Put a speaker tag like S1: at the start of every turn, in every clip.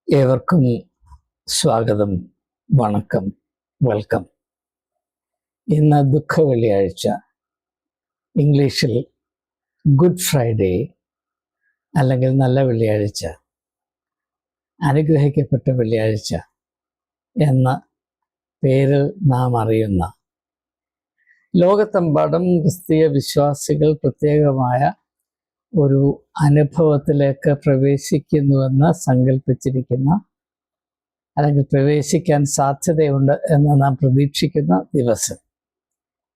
S1: ഏവർക്കും സ്വാഗതം, വണക്കം, വെൽക്കം. ഇന്ന് ദുഃഖ വെള്ളിയാഴ്ച, ഇംഗ്ലീഷിൽ ഗുഡ് ഫ്രൈഡേ അല്ലെങ്കിൽ നല്ല വെള്ളിയാഴ്ച, അനുഗ്രഹിക്കപ്പെട്ട വെള്ളിയാഴ്ച എന്ന പേരിൽ നാം അറിയുന്ന ലോകത്തെമ്പാടും ക്രിസ്തീയ വിശ്വാസികൾ പ്രത്യേകമായ ഒരു അനുഭവത്തിലേക്ക് പ്രവേശിക്കുന്നുവെന്ന് സങ്കല്പിച്ചിരിക്കുന്ന അല്ലെങ്കിൽ പ്രവേശിക്കാൻ സാധ്യതയുണ്ട് എന്ന് നാം പ്രതീക്ഷിക്കുന്ന ദിവസം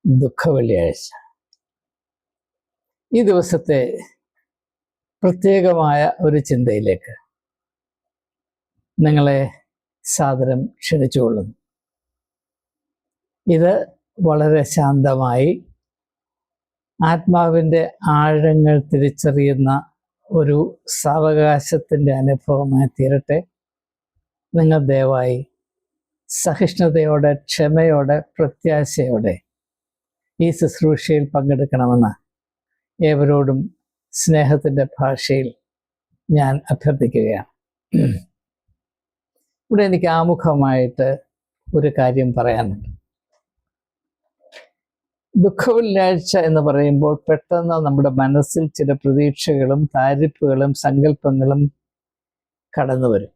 S1: ദുഃഖ വെള്ളിയാഴ്ച. ഈ ദിവസത്തെ പ്രത്യേകമായ ഒരു ചിന്തയിലേക്ക് നിങ്ങളെ സാദരം ക്ഷണിച്ചുകൊള്ളുന്നു. ഇത് വളരെ ശാന്തമായി ആത്മാവിൻ്റെ ആഴങ്ങൾ തിരിച്ചറിയുന്ന ഒരു സാവകാശത്തിൻ്റെ അനുഭവമായി തീരട്ടെ. നിങ്ങൾ ദയവായി സഹിഷ്ണുതയോടെ, ക്ഷമയോടെ, പ്രത്യാശയോടെ ഈ ശുശ്രൂഷയിൽ പങ്കെടുക്കണമെന്ന് ഏവരോടും സ്നേഹത്തിൻ്റെ ഭാഷയിൽ ഞാൻ അഭ്യർത്ഥിക്കുകയാണ്. ഇവിടെ എനിക്ക് ആമുഖമായിട്ട് ഒരു കാര്യം പറയാനുണ്ട്. ദുഃഖവെള്ളിയാഴ്ച എന്ന് പറയുമ്പോൾ പെട്ടെന്ന് നമ്മുടെ മനസ്സിൽ ചില പ്രതീക്ഷകളും താരിപ്പുകളും സങ്കല്പങ്ങളും കടന്നു വരും.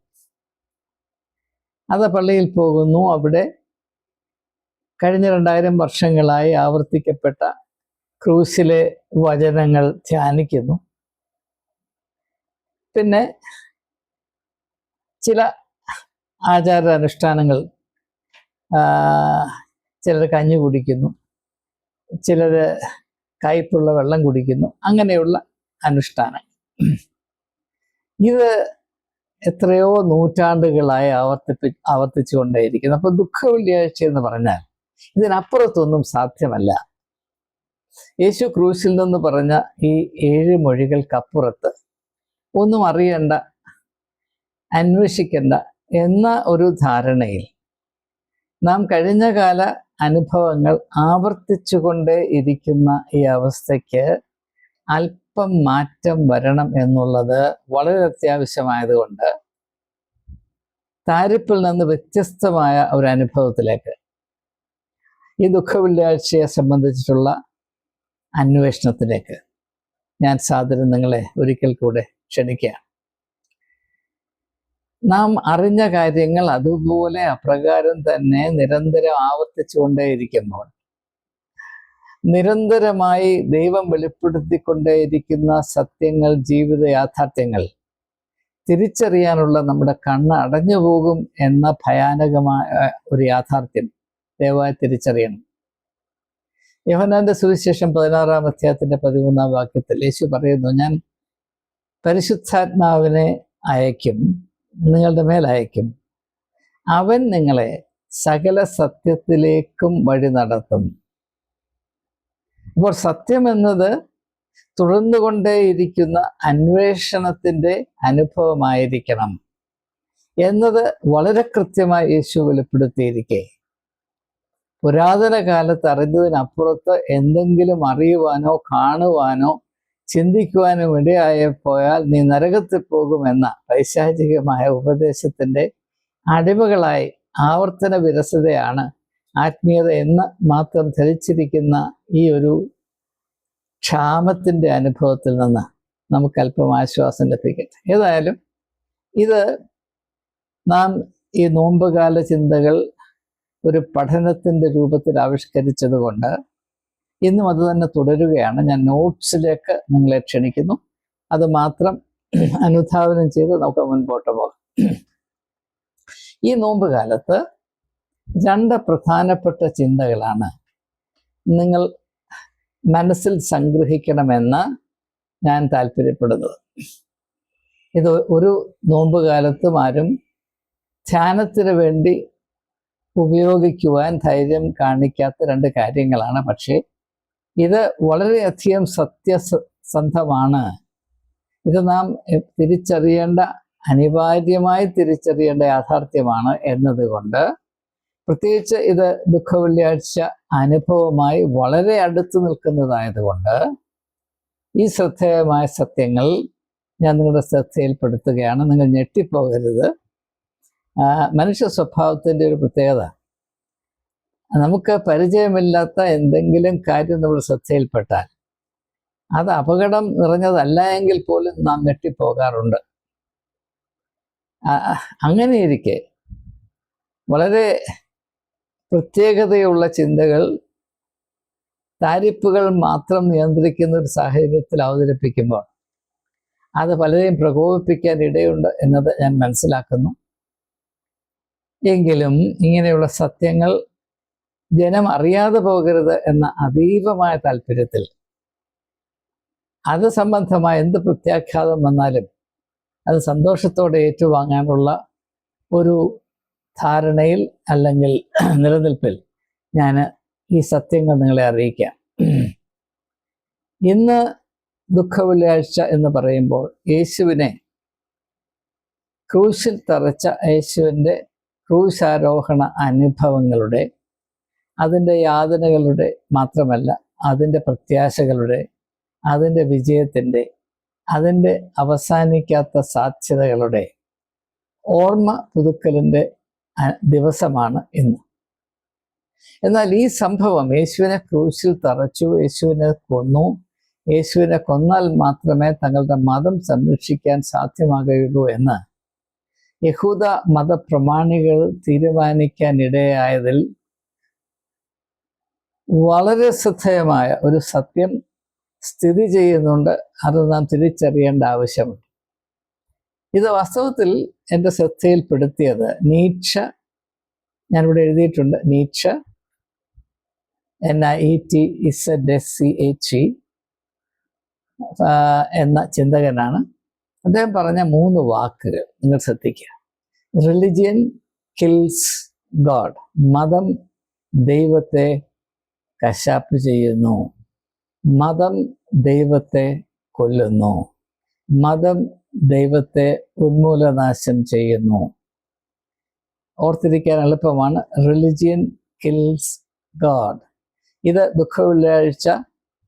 S1: അത് പള്ളിയിൽ പോകുന്നു, അവിടെ കഴിഞ്ഞ 2000 വർഷങ്ങളായി ആവർത്തിക്കപ്പെട്ട ക്രൂശിലെ വചനങ്ങൾ ധ്യാനിക്കുന്നു. പിന്നെ ചില ആചാരാനുഷ്ഠാനങ്ങൾ, ചിലർ കഞ്ഞി കുടിക്കുന്നു, ചിലർ കയ്പുള്ള വെള്ളം കുടിക്കുന്നു, അങ്ങനെയുള്ള അനുഷ്ഠാനം. ഇത് എത്രയോ നൂറ്റാണ്ടുകളായി ആവർത്തിച്ചുകൊണ്ടേയിരിക്കുന്നു. അപ്പൊ ദുഃഖ വെള്ളിയാഴ്ച എന്ന് പറഞ്ഞാൽ ഇതിനപ്പുറത്തൊന്നും സാധ്യമല്ല. യേശു ക്രൂശിൽ നിന്ന് പറഞ്ഞ ഈ 7 മൊഴികൾക്കപ്പുറത്ത് ഒന്നും അറിയണ്ട, അന്വേഷിക്കണ്ട എന്ന ഒരു ധാരണയിൽ നാം കഴിഞ്ഞകാല അനുഭവങ്ങൾ ആവർത്തിച്ചുകൊണ്ടേ ഇരിക്കുന്ന ഈ അവസ്ഥയ്ക്ക് അല്പം മാറ്റം വരണം എന്നുള്ളത് വളരെ അത്യാവശ്യമായതുകൊണ്ട് താരിപ്പിൽ നിന്ന് വ്യത്യസ്തമായ ഒരു അനുഭവത്തിലേക്ക് ഈ ദുഃഖ വെള്ളിയാഴ്ചയെ സംബന്ധിച്ചിട്ടുള്ള അന്വേഷണത്തിലേക്ക് ഞാൻ സാദരം നിങ്ങളെ ഒരിക്കൽ കൂടെ ക്ഷണിക്കുകയാണ്. നാം അറിഞ്ഞ കാര്യങ്ങൾ അതുപോലെ അപ്രകാരം തന്നെ നിരന്തരം ആവർത്തിച്ചുകൊണ്ടേയിരിക്കുമ്പോൾ, നിരന്തരമായി ദൈവം വെളിപ്പെടുത്തിക്കൊണ്ടേയിരിക്കുന്ന സത്യങ്ങൾ, ജീവിത യാഥാർത്ഥ്യങ്ങൾ തിരിച്ചറിയാനുള്ള നമ്മുടെ കണ്ണ് അടഞ്ഞു പോകും എന്ന ഭയാനകമായ ഒരു യാഥാർത്ഥ്യം ദയവായി തിരിച്ചറിയണം. യോഹന്നാന്റെ സുവിശേഷം 16-ാം അധ്യായത്തിന്റെ 13-ാം വാക്യത്തിൽ യേശു പറയുന്നു, ഞാൻ പരിശുദ്ധാത്മാവിനെ അയക്കും, നിങ്ങളുടെ മേൽ അയക്കും, അവൻ നിങ്ങളെ സകല സത്യത്തിലേക്കും വഴി നടത്തും. അപ്പോൾ സത്യം എന്നത് തുടർന്നുകൊണ്ടേയിരിക്കുന്ന അന്വേഷണത്തിൻ്റെ അനുഭവമായിരിക്കണം എന്നത് വളരെ കൃത്യമായി യേശു വെളിപ്പെടുത്തിയിരിക്കെ, പുരാതന കാലത്ത് അറിഞ്ഞതിനപ്പുറത്ത് എന്തെങ്കിലും അറിയുവാനോ കാണുവാനോ ചിന്തിക്കുവാനും ഇടയായിപ്പോയാൽ നീ നരകത്തിൽ പോകുമെന്ന പൈശാചികമായ ഉപദേശത്തിൻ്റെ അടിമകളായി ആവർത്തന വിരസതയാണ് ആത്മീയത എന്ന് മാത്രം ധരിച്ചിരിക്കുന്ന ഈ ഒരു ക്ഷാമത്തിൻ്റെ അനുഭവത്തിൽ നിന്ന് നമുക്ക് അല്പം ആശ്വാസം ലഭിക്കട്ടെ. ഏതായാലും ഇത് നാം ഈ നോമ്പുകാല ചിന്തകൾ ഒരു പഠനത്തിൻ്റെ രൂപത്തിൽ ആവിഷ്കരിച്ചത് കൊണ്ട് ഇന്നും അത് തന്നെ തുടരുകയാണ്. ഞാൻ നോട്ട്സിലേക്ക് നിങ്ങളെ ക്ഷണിക്കുന്നു. അത് മാത്രം അനുധാവനം ചെയ്ത് നമുക്ക് മുൻപോട്ട് പോകാം. ഈ നോമ്പ് കാലത്ത് 2 പ്രധാനപ്പെട്ട ചിന്തകളാണ് നിങ്ങൾ മനസ്സിൽ സംഗ്രഹിക്കണമെന്ന് ഞാൻ താല്പര്യപ്പെടുന്നത്. ഇത് ഒരു നോമ്പ് കാലത്തും ആരും ധ്യാനത്തിന് വേണ്ടി ഉപയോഗിക്കുവാൻ ധൈര്യം കാണിക്കാത്ത 2 കാര്യങ്ങളാണ്. പക്ഷേ ഇത് വളരെയധികം സത്യസന്ധമാണ്. ഇത് നാം തിരിച്ചറിയേണ്ട, അനിവാര്യമായി തിരിച്ചറിയേണ്ട യാഥാർത്ഥ്യമാണ് എന്നതുകൊണ്ട്, പ്രത്യേകിച്ച് ഇത് ദുഃഖ വെള്ളിയാഴ്ച അനുഭവമായി വളരെ അടുത്ത് നിൽക്കുന്നതായതുകൊണ്ട് ഈ ശ്രദ്ധേയമായ സത്യങ്ങൾ ഞാൻ നിങ്ങളുടെ ശ്രദ്ധയിൽപ്പെടുത്തുകയാണ്. നിങ്ങൾ ഞെട്ടിപ്പോകരുത്. മനുഷ്യ സ്വഭാവത്തിൻ്റെ ഒരു പ്രത്യേകത. നമുക്ക് പരിചയമില്ലാത്ത എന്തെങ്കിലും കാര്യം നമ്മൾ ശ്രദ്ധയിൽപ്പെട്ടാൽ അത് അപകടം നിറഞ്ഞതല്ല എങ്കിൽ പോലും നാം ഞെട്ടിപ്പോകാറുണ്ട്. അങ്ങനെയിരിക്കെ വളരെ പ്രത്യേകതയുള്ള ചിന്തകൾ, താരിപ്പുകൾ മാത്രം നിയന്ത്രിക്കുന്ന ഒരു സാഹചര്യത്തിൽ അവതരിപ്പിക്കുമ്പോൾ അത് പലരെയും പ്രകോപിപ്പിക്കാൻ ഇടയുണ്ട് എന്നത് ഞാൻ മനസ്സിലാക്കുന്നു. എങ്കിലും ഇങ്ങനെയുള്ള സത്യങ്ങൾ ജനം അറിയാതെ പോകരുത് എന്ന അതീവമായ താല്പര്യത്തിൽ അത് സംബന്ധമായ എന്ത് പ്രത്യാഘാതം വന്നാലും അത് സന്തോഷത്തോടെ ഏറ്റുവാങ്ങാനുള്ള ഒരു ധാരണയിൽ അല്ലെങ്കിൽ നിലനിൽപ്പിൽ ഞാൻ ഈ സത്യങ്ങൾ നിങ്ങളെ അറിയിക്കാം. ഇന്ന് ദുഃഖവെള്ളിയാഴ്ച എന്ന് പറയുമ്പോൾ യേശുവിനെ ക്രൂശിൽ തറച്ച യേശുവിൻ്റെ ക്രൂശാരോഹണ അനുഭവങ്ങളുടെ, അതിൻ്റെ യാതനകളുടെ മാത്രമല്ല, അതിൻ്റെ പ്രത്യാശകളുടെ, അതിൻ്റെ വിജയത്തിൻ്റെ, അതിൻ്റെ അവസാനിക്കാത്ത സാധ്യതകളുടെ ഓർമ്മ പുതുക്കലിൻ്റെ ദിവസമാണ് ഇന്ന്. എന്നാൽ ഈ സംഭവം യേശുവിനെ ക്രൂശിൽ തറച്ചു, യേശുവിനെ കൊന്നു, യേശുവിനെ കൊന്നാൽ മാത്രമേ തങ്ങളുടെ മതം സംരക്ഷിക്കാൻ സാധ്യമാകുകയുള്ളൂ എന്ന് യഹൂദ മതപ്രമാണികൾ തീരുമാനിക്കാനിടയായതിൽ വളരെ ശ്രദ്ധേയമായ ഒരു സത്യം സ്ഥിതി ചെയ്യുന്നുണ്ട്. അത് നാം തിരിച്ചറിയേണ്ട ആവശ്യമുണ്ട്. ഇത് വാസ്തവത്തിൽ എൻ്റെ ശ്രദ്ധയിൽപ്പെടുത്തിയത് നീറ്റ്ഷെ, ഞാനിവിടെ എഴുതിയിട്ടുണ്ട്, നീറ്റ്ഷെ NIETZSCHE എന്ന ചിന്തകനാണ്. അദ്ദേഹം പറഞ്ഞ 3 വാക്കുകൾ നിങ്ങൾ ശ്രദ്ധിക്കുക. Religion kills God. മതം ദൈവത്തെ കശാപ്പ് ചെയ്യുന്നു. മതം ദൈവത്തെ കൊല്ലുന്നു. മതം ദൈവത്തെ ഉന്മൂലനാശം ചെയ്യുന്നു. ഓർത്തിരിക്കാൻ എളുപ്പമാണ്. Religion kills God. ഇത് ദുഃഖവെള്ളിയാഴ്ച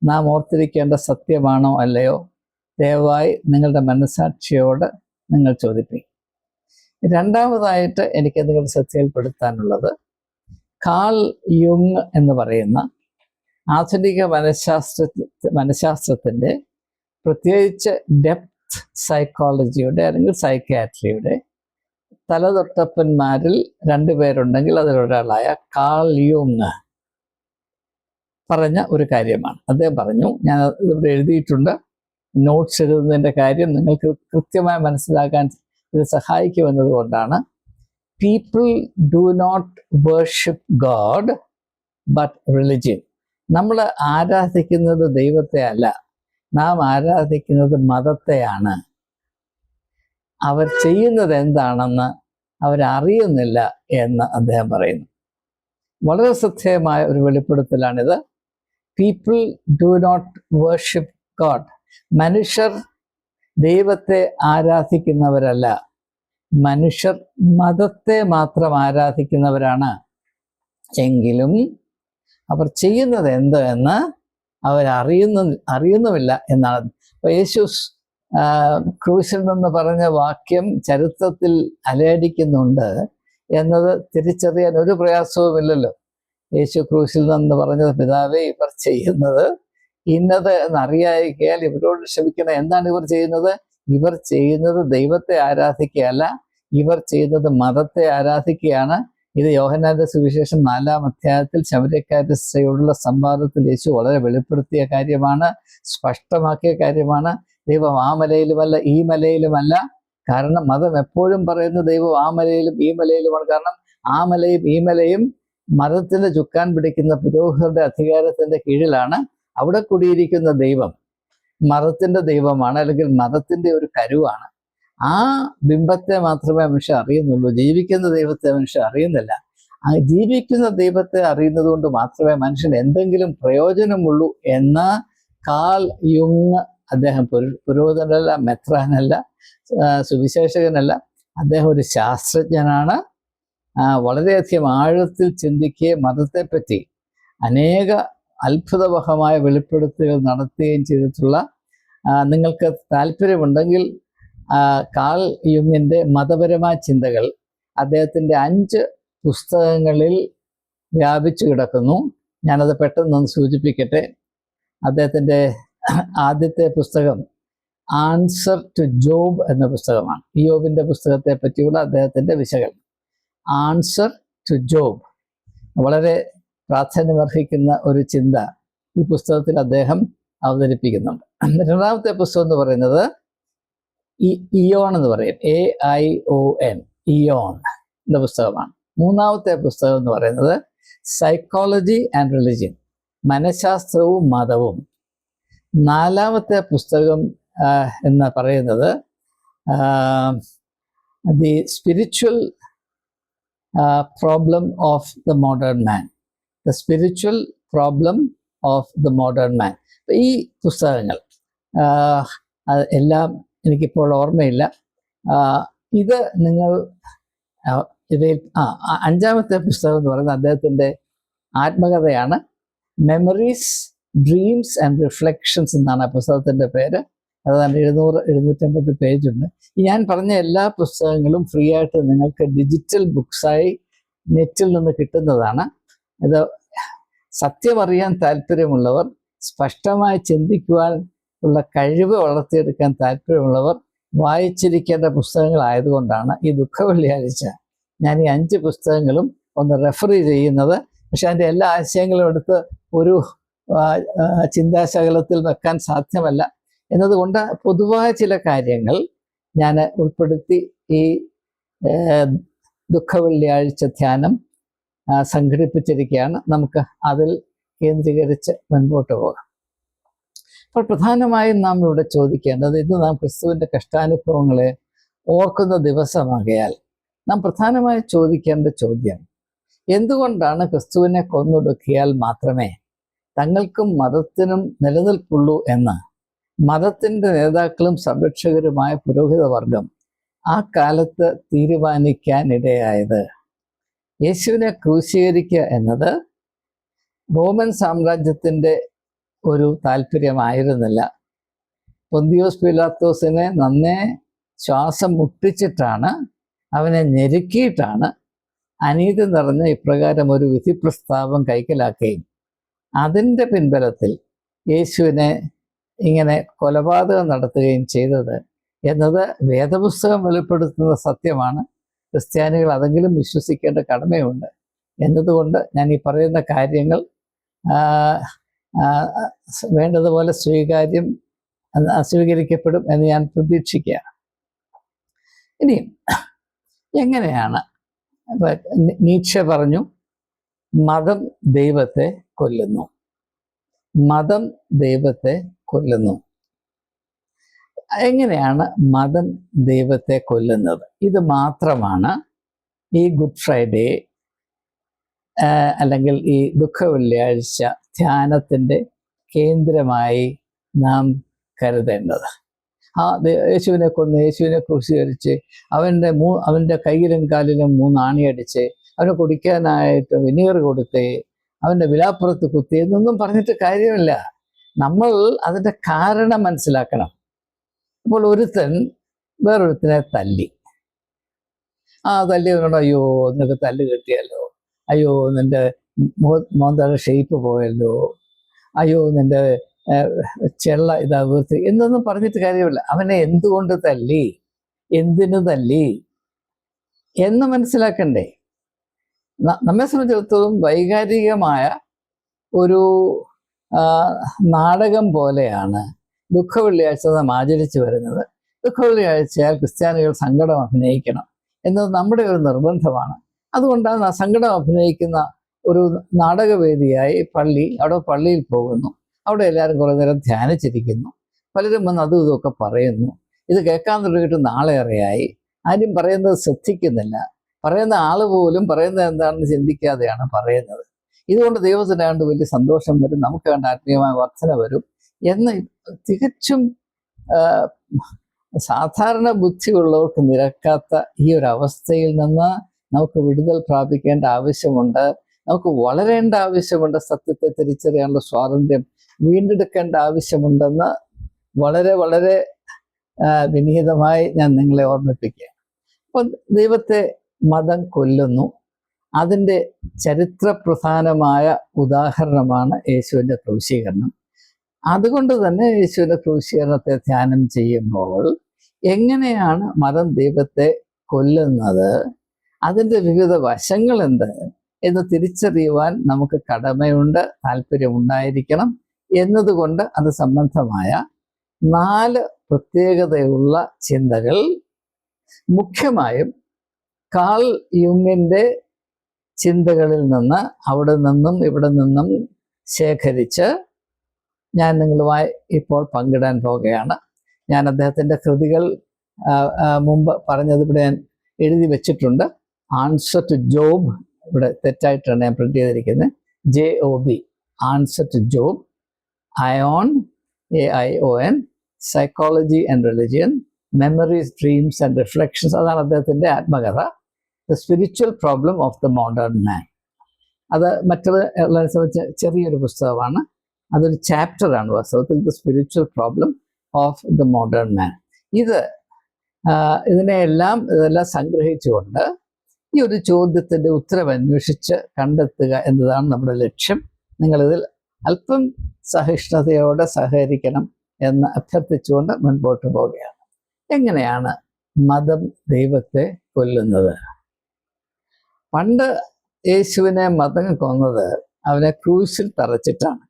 S1: നാം ഓർത്തിരിക്കേണ്ട സത്യമാണോ അല്ലയോ? ദയവായി നിങ്ങളുടെ മനസ്സാക്ഷിയോട് നിങ്ങൾ ചോദിപ്പിക്കും. രണ്ടാമതായിട്ട് എനിക്ക് നിങ്ങളുടെ ശ്രദ്ധയിൽപ്പെടുത്താനുള്ളത്, കാൾ യുങ് എന്ന് പറയുന്ന ആധുനിക മനഃശാസ്ത്രത്തിൻ്റെ, പ്രത്യേകിച്ച് ഡെപ്ത് സൈക്കോളജിയുടെ അല്ലെങ്കിൽ സൈക്യാട്രിയുടെ തലതൊട്ടപ്പന്മാരിൽ 2 പേരുണ്ടെങ്കിൽ അതിലൊരാളായ കാൾ യുങ് പറഞ്ഞ ഒരു കാര്യമാണ്. അദ്ദേഹം പറഞ്ഞു, ഞാൻ ഇവിടെ എഴുതിയിട്ടുണ്ട്, നോട്ട്സ് എഴുതുന്നതിൻ്റെ കാര്യം നിങ്ങൾക്ക് കൃത്യമായി മനസ്സിലാക്കാൻ ഇത് സഹായിക്കുമെന്നത് കൊണ്ടാണ്. People do not worship God but religion. നമ്മൾ ആരാധിക്കുന്നത് ദൈവത്തെ അല്ല, നാം ആരാധിക്കുന്നത് മതത്തെയാണ്. അവർ ചെയ്യുന്നത് എന്താണെന്ന് അവരറിയുന്നില്ല എന്ന് അദ്ദേഹം പറയുന്നു. വളരെ ശ്രദ്ധേയമായ ഒരു വെളിപ്പെടുത്തലാണിത്. People do not worship God. മനുഷ്യർ ദൈവത്തെ ആരാധിക്കുന്നവരല്ല, മനുഷ്യർ മതത്തെ മാത്രം ആരാധിക്കുന്നവരാണ്. എങ്കിലും അവർ ചെയ്യുന്നത് എന്ത് എന്ന് അറിയുന്നുമില്ല എന്നാണ്. അപ്പോൾ യേശു ക്രൂശിൽ നിന്ന് പറഞ്ഞ വാക്യം ചരിത്രത്തിൽ അലയടിക്കുന്നുണ്ട് എന്നത് തിരിച്ചറിയാൻ ഒരു പ്രയാസവുമില്ലല്ലോ. യേശു ക്രൂശിൽ നിന്ന് പറഞ്ഞത്, പിതാവേ, ഇവർ ചെയ്യുന്നത് ഇന്നത് എന്നറിയായിക്കയാൽ ഇവരോട് ക്ഷമിക്കണം. എന്താണ് ഇവർ ചെയ്യുന്നത്? ഇവർ ചെയ്യുന്നത് ദൈവത്തെ ആരാധിക്കുകയല്ല, ഇവർ ചെയ്യുന്നത് മതത്തെ ആരാധിക്കുകയാണ്. ഇത് യോഹന്നാന്റെ സുവിശേഷം 4-ാം അധ്യായത്തിൽ ശമര്യക്കാരുടെ സ്ത്രീയോടുള്ള സംവാദത്തിൽ യേശു വളരെ വെളിപ്പെടുത്തിയ കാര്യമാണ്, സ്പഷ്ടമാക്കിയ കാര്യമാണ്. ദൈവം ആ മലയിലുമല്ല ഈ മലയിലുമല്ല. കാരണം മതം എപ്പോഴും പറയുന്നത് ദൈവം ആ മലയിലും ഈ മലയിലുമാണ്. കാരണം ആ മലയും ഈ മലയും മതത്തിന്റെ ചുക്കാൻ പിടിക്കുന്ന പുരോഹിതരുടെ അധികാരത്തിന്റെ കീഴിലാണ്. അവിടെ കൂടിയിരിക്കുന്ന ദൈവം മതത്തിന്റെ ദൈവമാണ്, അല്ലെങ്കിൽ മതത്തിന്റെ ഒരു കരുവാണ്. ആ ബിംബത്തെ മാത്രമേ മനുഷ്യൻ അറിയുന്നുള്ളൂ. ജീവിക്കുന്ന ദൈവത്തെ മനുഷ്യൻ അറിയുന്നില്ല. ആ ജീവിക്കുന്ന ദൈവത്തെ അറിയുന്നത് കൊണ്ട് മാത്രമേ മനുഷ്യന് എന്തെങ്കിലും പ്രയോജനമുള്ളൂ എന്ന് കാൾ യുങ്, അദ്ദേഹം പുരോഹിതനല്ല, മെത്രാനല്ല, സുവിശേഷകനല്ല, അദ്ദേഹം ഒരു ശാസ്ത്രജ്ഞനാണ്. വളരെയധികം ആഴത്തിൽ ചിന്തിക്കുകയും മതത്തെപ്പറ്റി അനേക അത്ഭുതവഹമായ വെളിപ്പെടുത്തലുകൾ നടത്തുകയും ചെയ്തിട്ടുള്ള, നിങ്ങൾക്ക് താല്പര്യമുണ്ടെങ്കിൽ കാൾ യുങ്ങിൻ്റെ മതപരമായ ചിന്തകൾ അദ്ദേഹത്തിൻ്റെ 5 പുസ്തകങ്ങളിൽ വ്യാപിച്ചു കിടക്കുന്നു. ഞാനത് പെട്ടെന്നൊന്ന് സൂചിപ്പിക്കട്ടെ. അദ്ദേഹത്തിൻ്റെ ആദ്യത്തെ പുസ്തകം ആൻസർ ടു ജോബ് എന്ന പുസ്തകമാണ്. ഇയ്യോബിൻ്റെ പുസ്തകത്തെ പറ്റിയുള്ള അദ്ദേഹത്തിൻ്റെ വിശകലനം. ആൻസർ ടു ജോബ് വളരെ പ്രാധാന്യമർഹിക്കുന്ന ഒരു ചിന്ത ഈ പുസ്തകത്തിൽ അദ്ദേഹം അവതരിപ്പിക്കുന്നുണ്ട്. രണ്ടാമത്തെ പുസ്തകം എന്ന് പറയുന്നത് ഇയോൺ എന്ന് പറയും, AION, ഇയോൺ എന്ന പുസ്തകമാണ്. മൂന്നാമത്തെ പുസ്തകം എന്ന് പറയുന്നത് സൈക്കോളജി ആൻഡ് റിലിജിയൻ, മനഃശാസ്ത്രവും മതവും. നാലാമത്തെ പുസ്തകം എന്ന് പറയുന്നത് the spiritual problem of the modern man, the spiritual problem of the modern മാൻ. ഈ പുസ്തകങ്ങൾ എല്ലാം എനിക്കിപ്പോൾ ഓർമ്മയില്ല. ഇത് നിങ്ങൾ ഇതിൽ അഞ്ചാമത്തെ പുസ്തകം എന്ന് പറയുന്നത് അദ്ദേഹത്തിൻ്റെ ആത്മകഥയാണ്. മെമ്മറീസ്, ഡ്രീംസ് ആൻഡ് റിഫ്ലക്ഷൻസ് എന്നാണ് ആ പുസ്തകത്തിൻ്റെ പേര്. അതാണ് 700-750 പേജുണ്ട്. ഞാൻ പറഞ്ഞ എല്ലാ പുസ്തകങ്ങളും ഫ്രീ ആയിട്ട് നിങ്ങൾക്ക് ഡിജിറ്റൽ ബുക്സായി നെറ്റിൽ നിന്ന് കിട്ടുന്നതാണ്. ഇത് സത്യമറിയാൻ താല്പര്യമുള്ളവർ, സ്പഷ്ടമായി ചിന്തിക്കുവാൻ ഉള്ള കഴിവ് വളർത്തിയെടുക്കാൻ താല്പര്യമുള്ളവർ വായിച്ചിരിക്കേണ്ട പുസ്തകങ്ങളായതുകൊണ്ടാണ് ഈ ദുഃഖവെള്ളിയാഴ്ച ഞാൻ ഈ 5 പുസ്തകങ്ങളും ഒന്ന് റെഫർ ചെയ്യുന്നത്. പക്ഷെ അതിൻ്റെ എല്ലാ ആശയങ്ങളും എടുത്ത് ഒരു ചിന്താശകലത്തിൽ വെക്കാൻ സാധ്യമല്ല എന്നതുകൊണ്ട് പൊതുവായ ചില കാര്യങ്ങൾ ഞാൻ ഉൾപ്പെടുത്തി ഈ ദുഃഖവെള്ളിയാഴ്ച ധ്യാനം സംഘടിപ്പിച്ചിരിക്കുകയാണ്. നമുക്ക് അതിൽ കേന്ദ്രീകരിച്ച് മുൻപോട്ട് പോകാം. അപ്പോൾ പ്രധാനമായും നാം ഇവിടെ ചോദിക്കേണ്ടത്, ഇന്ന് നാം ക്രിസ്തുവിൻ്റെ കഷ്ടാനുഭവങ്ങളെ ഓർക്കുന്ന ദിവസമാകയാൽ നാം പ്രധാനമായി ചോദിക്കേണ്ട ചോദ്യം, എന്തുകൊണ്ടാണ് ക്രിസ്തുവിനെ കൊന്നൊടുക്കിയാൽ മാത്രമേ തങ്ങൾക്കും മതത്തിനും നിലനിൽപ്പുള്ളൂ എന്ന് മതത്തിൻ്റെ നേതാക്കളും സംരക്ഷകരുമായ പുരോഹിത വർഗം ആ കാലത്ത് തീരുമാനിക്കാനിടയായത്? യേശുവിനെ ക്രൂശീകരിക്കുക എന്നത് റോമൻ സാമ്രാജ്യത്തിൻ്റെ ഒരു താല്പര്യമായിരുന്നില്ല. പൊന്തിയോസ് പീലാത്തോസിനെ നന്നേ ശ്വാസം മുട്ടിച്ചിട്ടാണ്, അവനെ ഞെരുക്കിയിട്ടാണ് അനീതി നിറഞ്ഞ ഇപ്രകാരം ഒരു വിധി പ്രസ്താവം കൈക്കലാക്കുകയും അതിൻ്റെ പിൻബലത്തിൽ യേശുവിനെ ഇങ്ങനെ കൊലപാതകം നടത്തുകയും ചെയ്തത് എന്നത് വേദപുസ്തകം വെളിപ്പെടുത്തുന്ന സത്യമാണ്. ക്രിസ്ത്യാനികൾ അതെങ്കിലും വിശ്വസിക്കേണ്ട കടമയുണ്ട് എന്നതുകൊണ്ട് ഞാൻ ഈ പറയുന്ന കാര്യങ്ങൾ വേണ്ടതുപോലെ സ്വീകരിക്കപ്പെടും എന്ന് ഞാൻ പ്രതീക്ഷിക്കുകയാണ്. ഇനി എങ്ങനെയാണ്? നീറ്റ്ഷെ പറഞ്ഞു, മതം ദൈവത്തെ കൊല്ലുന്നു, മതം ദൈവത്തെ കൊല്ലുന്നു. എങ്ങനെയാണ് മതം ദൈവത്തെ കൊല്ലുന്നത്? ഇത് മാത്രമാണ് ഈ ഗുഡ് ഫ്രൈഡേ അല്ലെങ്കിൽ ഈ ദുഃഖവെള്ളിയാഴ്ച ധ്യാനത്തിൻ്റെ കേന്ദ്രമായി നാം കരുതേണ്ടത്. യേശുവിനെ കൊന്ന്, യേശുവിനെ ക്രൂശീകരിച്ച്, അവൻ്റെ കയ്യിലും കാലിലും 3 ആണിയടിച്ച്, അവന് കുടിക്കാനായിട്ട് വിനീർ കൊടുത്തേ, അവൻ്റെ വിലാപ്പുറത്ത് കുത്തി എന്നൊന്നും പറഞ്ഞിട്ട് കാര്യമില്ല. നമ്മൾ അതിൻ്റെ കാരണം മനസ്സിലാക്കണം. അപ്പോൾ ഒരുത്തൻ വേറൊരുത്തനെ തല്ലി. തല്ലിയവനോട്, അയ്യോ നിനക്ക് തല്ല് കിട്ടിയല്ലോ, അയ്യോ നിൻ്റെ മോന്തയുടെ ഷേപ്പ് പോയല്ലോ, അയ്യോ നിൻ്റെ ചെള്ള ഇതാ വീർത്തി എന്നൊന്നും പറഞ്ഞിട്ട് കാര്യമില്ല. അവനെ എന്തുകൊണ്ട് തല്ലി, എന്തിനു തല്ലി എന്ന് മനസ്സിലാക്കണ്ടേ? നമ്മെ സംബന്ധിച്ചിടത്തോളം വൈകാരികമായ ഒരു നാടകം പോലെയാണ് ദുഃഖവെള്ളിയാഴ്ച നാം ആചരിച്ചു വരുന്നത്. ദുഃഖവെള്ളിയാഴ്ചയാൽ ക്രിസ്ത്യാനികൾ സങ്കടം അഭിനയിക്കണം എന്നത് നമ്മുടെ ഒരു നിർബന്ധമാണ്. അതുകൊണ്ടാണ് സങ്കടം അഭിനയിക്കുന്ന ഒരു നാടകവേദിയായി അവിടെ പള്ളിയിൽ പോകുന്നു. അവിടെ എല്ലാവരും കുറേ നേരം ധ്യാനിച്ചിരിക്കുന്നു. പലരും വന്ന് അതും ഇതുമൊക്കെ പറയുന്നു. ഇത് കേൾക്കാൻ തുടങ്ങിയിട്ട് നാളേറെയായി. ആരും പറയുന്നത് ശ്രദ്ധിക്കുന്നില്ല. പറയുന്ന ആൾ പോലും പറയുന്നത് എന്താണെന്ന് ചിന്തിക്കാതെയാണ് പറയുന്നത്. ഇതുകൊണ്ട് ദൈവത്തിനാണ്ട് വലിയ സന്തോഷം വരും, നമുക്ക് കണ്ട ആത്മീയമായ വർധന വരും എന്ന് തികച്ചും സാധാരണ ബുദ്ധിയുള്ളവർക്ക് നിരക്കാത്ത ഈ ഒരു അവസ്ഥയിൽ നിന്ന് നമുക്ക് വിടുതൽ പ്രാപിക്കേണ്ട ആവശ്യമുണ്ട്. നമുക്ക് വളരേണ്ട ആവശ്യമുണ്ട്. സത്യത്തെ തിരിച്ചറിയാനുള്ള സ്വാതന്ത്ര്യം വീണ്ടെടുക്കേണ്ട ആവശ്യമുണ്ടെന്ന് വളരെ വളരെ വിനീതമായി ഞാൻ നിങ്ങളെ ഓർമ്മിപ്പിക്കുകയാണ്. അപ്പോൾ ദൈവത്തെ മതം കൊല്ലുന്നു. അതിൻ്റെ ചരിത്രപ്രധാനമായ ഉദാഹരണമാണ് യേശുവിൻ്റെ ക്രൂശീകരണം. അതുകൊണ്ട് തന്നെ യേശുവിൻ്റെ ക്രൂശീകരണത്തെ ധ്യാനം ചെയ്യുമ്പോൾ എങ്ങനെയാണ് മതം ദൈവത്തെ കൊല്ലുന്നത്, അതിൻ്റെ വിവിധ വശങ്ങൾ എന്ത് എന്ന് തിരിച്ചറിയുവാൻ നമുക്ക് കടമയുണ്ട്, താല്പര്യമുണ്ടായിരിക്കണം. എന്നതുകൊണ്ട് അത് സംബന്ധമായ 4 പ്രത്യേകതയുള്ള ചിന്തകൾ മുഖ്യമായും കാൾ യുങ്ങിൻ്റെ ചിന്തകളിൽ നിന്ന് അവിടെ നിന്നും ഇവിടെ നിന്നും ശേഖരിച്ച് ഞാൻ നിങ്ങളുമായി ഇപ്പോൾ പങ്കിടാൻ പോകുകയാണ്. ഞാൻ അദ്ദേഹത്തിൻ്റെ കൃതികൾ മുമ്പ് പറഞ്ഞത് ഇവിടെ ഞാൻ എഴുതി വെച്ചിട്ടുണ്ട്. ആൻസർ ടു ജോബ്, ഇവിടെ തെറ്റായിട്ടാണ് ഞാൻ പ്രിന്റ് ചെയ്തിരിക്കുന്നത്, JOB, answer to Job. Aion, AION, psychology and religion, memories, dreams and reflections, അതാണ് അദ്ദേഹത്തിൻ്റെ ആത്മകഥ. The spiritual problem of the modern man. അത് മറ്റുള്ള ഉള്ളതിനെ സംബന്ധിച്ച് ചെറിയൊരു പുസ്തകമാണ്. അതൊരു ചാപ്റ്ററാണ് വാസ്തവത്തിൽ, the spiritual problem of the modern man. ഇതെല്ലാം സംഗ്രഹിച്ചുകൊണ്ട് ഈ ഒരു ചോദ്യത്തിൻ്റെ ഉത്തരം അന്വേഷിച്ച് കണ്ടെത്തുക എന്നതാണ് നമ്മുടെ ലക്ഷ്യം. നിങ്ങളിതിൽ അല്പം സഹിഷ്ണുതയോടെ സഹകരിക്കണം എന്ന് അഭ്യർത്ഥിച്ചുകൊണ്ട് മുൻപോട്ട് പോവുകയാണ്. എങ്ങനെയാണ് മതം ദൈവത്തെ കൊല്ലുന്നത്? പണ്ട് യേശുവിനെ മതം കൊന്നത് അവനെ ക്രൂശിൽ തറച്ചിട്ടാണ്.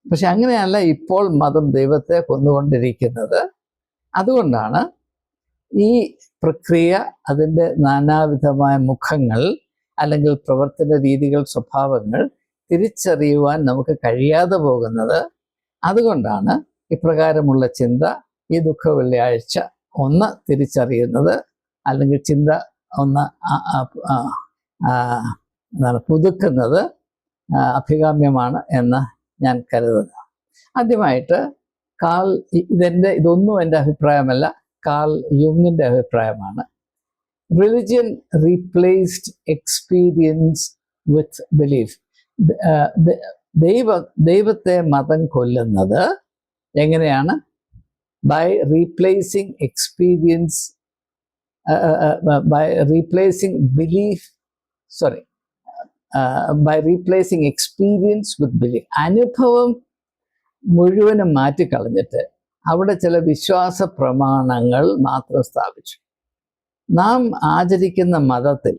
S1: പക്ഷെ അങ്ങനെയല്ല ഇപ്പോൾ മതം ദൈവത്തെ കൊന്നുകൊണ്ടിരിക്കുന്നത്. അതുകൊണ്ടാണ് ഈ പ്രക്രിയ, അതിൻ്റെ നാനാവിധമായ മുഖങ്ങൾ അല്ലെങ്കിൽ പ്രവർത്തന രീതികൾ, സ്വഭാവങ്ങൾ തിരിച്ചറിയുവാൻ നമുക്ക് കഴിയാതെ പോകുന്നത്. അതുകൊണ്ടാണ് ഇപ്രകാരമുള്ള ചിന്ത ഈ ദുഃഖ വെള്ളിയാഴ്ച ഒന്ന് തിരിച്ചറിയുന്നത്, അല്ലെങ്കിൽ ചിന്ത ഒന്ന് പുതുക്കുന്നത് അഭികാമ്യമാണ് എന്ന് ഞാൻ കരുതുന്നു. ആദ്യമായിട്ട് ഇതൊന്നും എൻ്റെ അഭിപ്രായമല്ല, കാൾ യുങ്ങിൻ്റെ അഭിപ്രായമാണ്. Religion replaced experience with belief. ദൈവത്തെ മതം കൊല്ലുന്നത് എങ്ങനെയാണ്? By replacing experience, by replacing belief, by replacing experience with belief. അനുഭവം മുഴുവനും മാറ്റിക്കളഞ്ഞിട്ട് അവിടെ ചില വിശ്വാസ പ്രമാണങ്ങൾ മാത്രം സ്ഥാപിച്ചു. നാം ആചരിക്കുന്ന മതത്തിൽ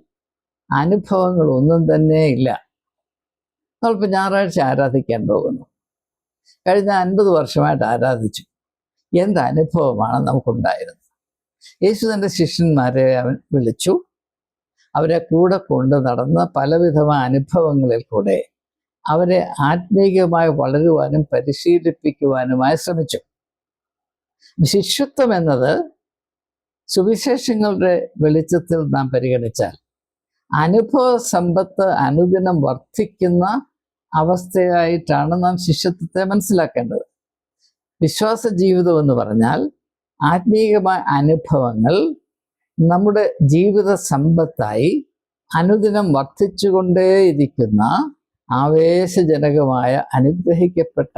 S1: അനുഭവങ്ങൾ ഒന്നും തന്നെ ഇല്ല. നമ്മളിപ്പോൾ ഞായറാഴ്ച ആരാധിക്കാൻ പോകുന്നു. കഴിഞ്ഞ 50 വർഷമായിട്ട് ആരാധിച്ചു. എന്ത് അനുഭവമാണ് നമുക്കുണ്ടായിരുന്നത്? യേശു തൻ്റെ ശിഷ്യന്മാരെ അവൻ വിളിച്ചു, അവരെ കൂടെ കൊണ്ട് നടന്ന പലവിധമായ അനുഭവങ്ങളിൽ കൂടെ അവരെ ആത്മീയമായി വളരുവാനും പരിശീലിപ്പിക്കുവാനുമായി ശ്രമിച്ചു. ശിഷ്യത്വം എന്നത് സുവിശേഷങ്ങളുടെ വെളിച്ചത്തിൽ നാം പരിഗണിച്ചാൽ അനുഭവ സമ്പത്ത് അനുദിനം വർദ്ധിക്കുന്ന അവസ്ഥയായിട്ടാണ് നാം ശിഷ്യത്വത്തെ മനസ്സിലാക്കേണ്ടത്. വിശ്വാസ ജീവിതം എന്ന് പറഞ്ഞാൽ ആത്മീയമായ അനുഭവങ്ങൾ നമ്മുടെ ജീവിത സമ്പത്തായി അനുദിനം വർദ്ധിച്ചുകൊണ്ടേയിരിക്കുന്ന ആവേശജനകമായ അനുഗ്രഹിക്കപ്പെട്ട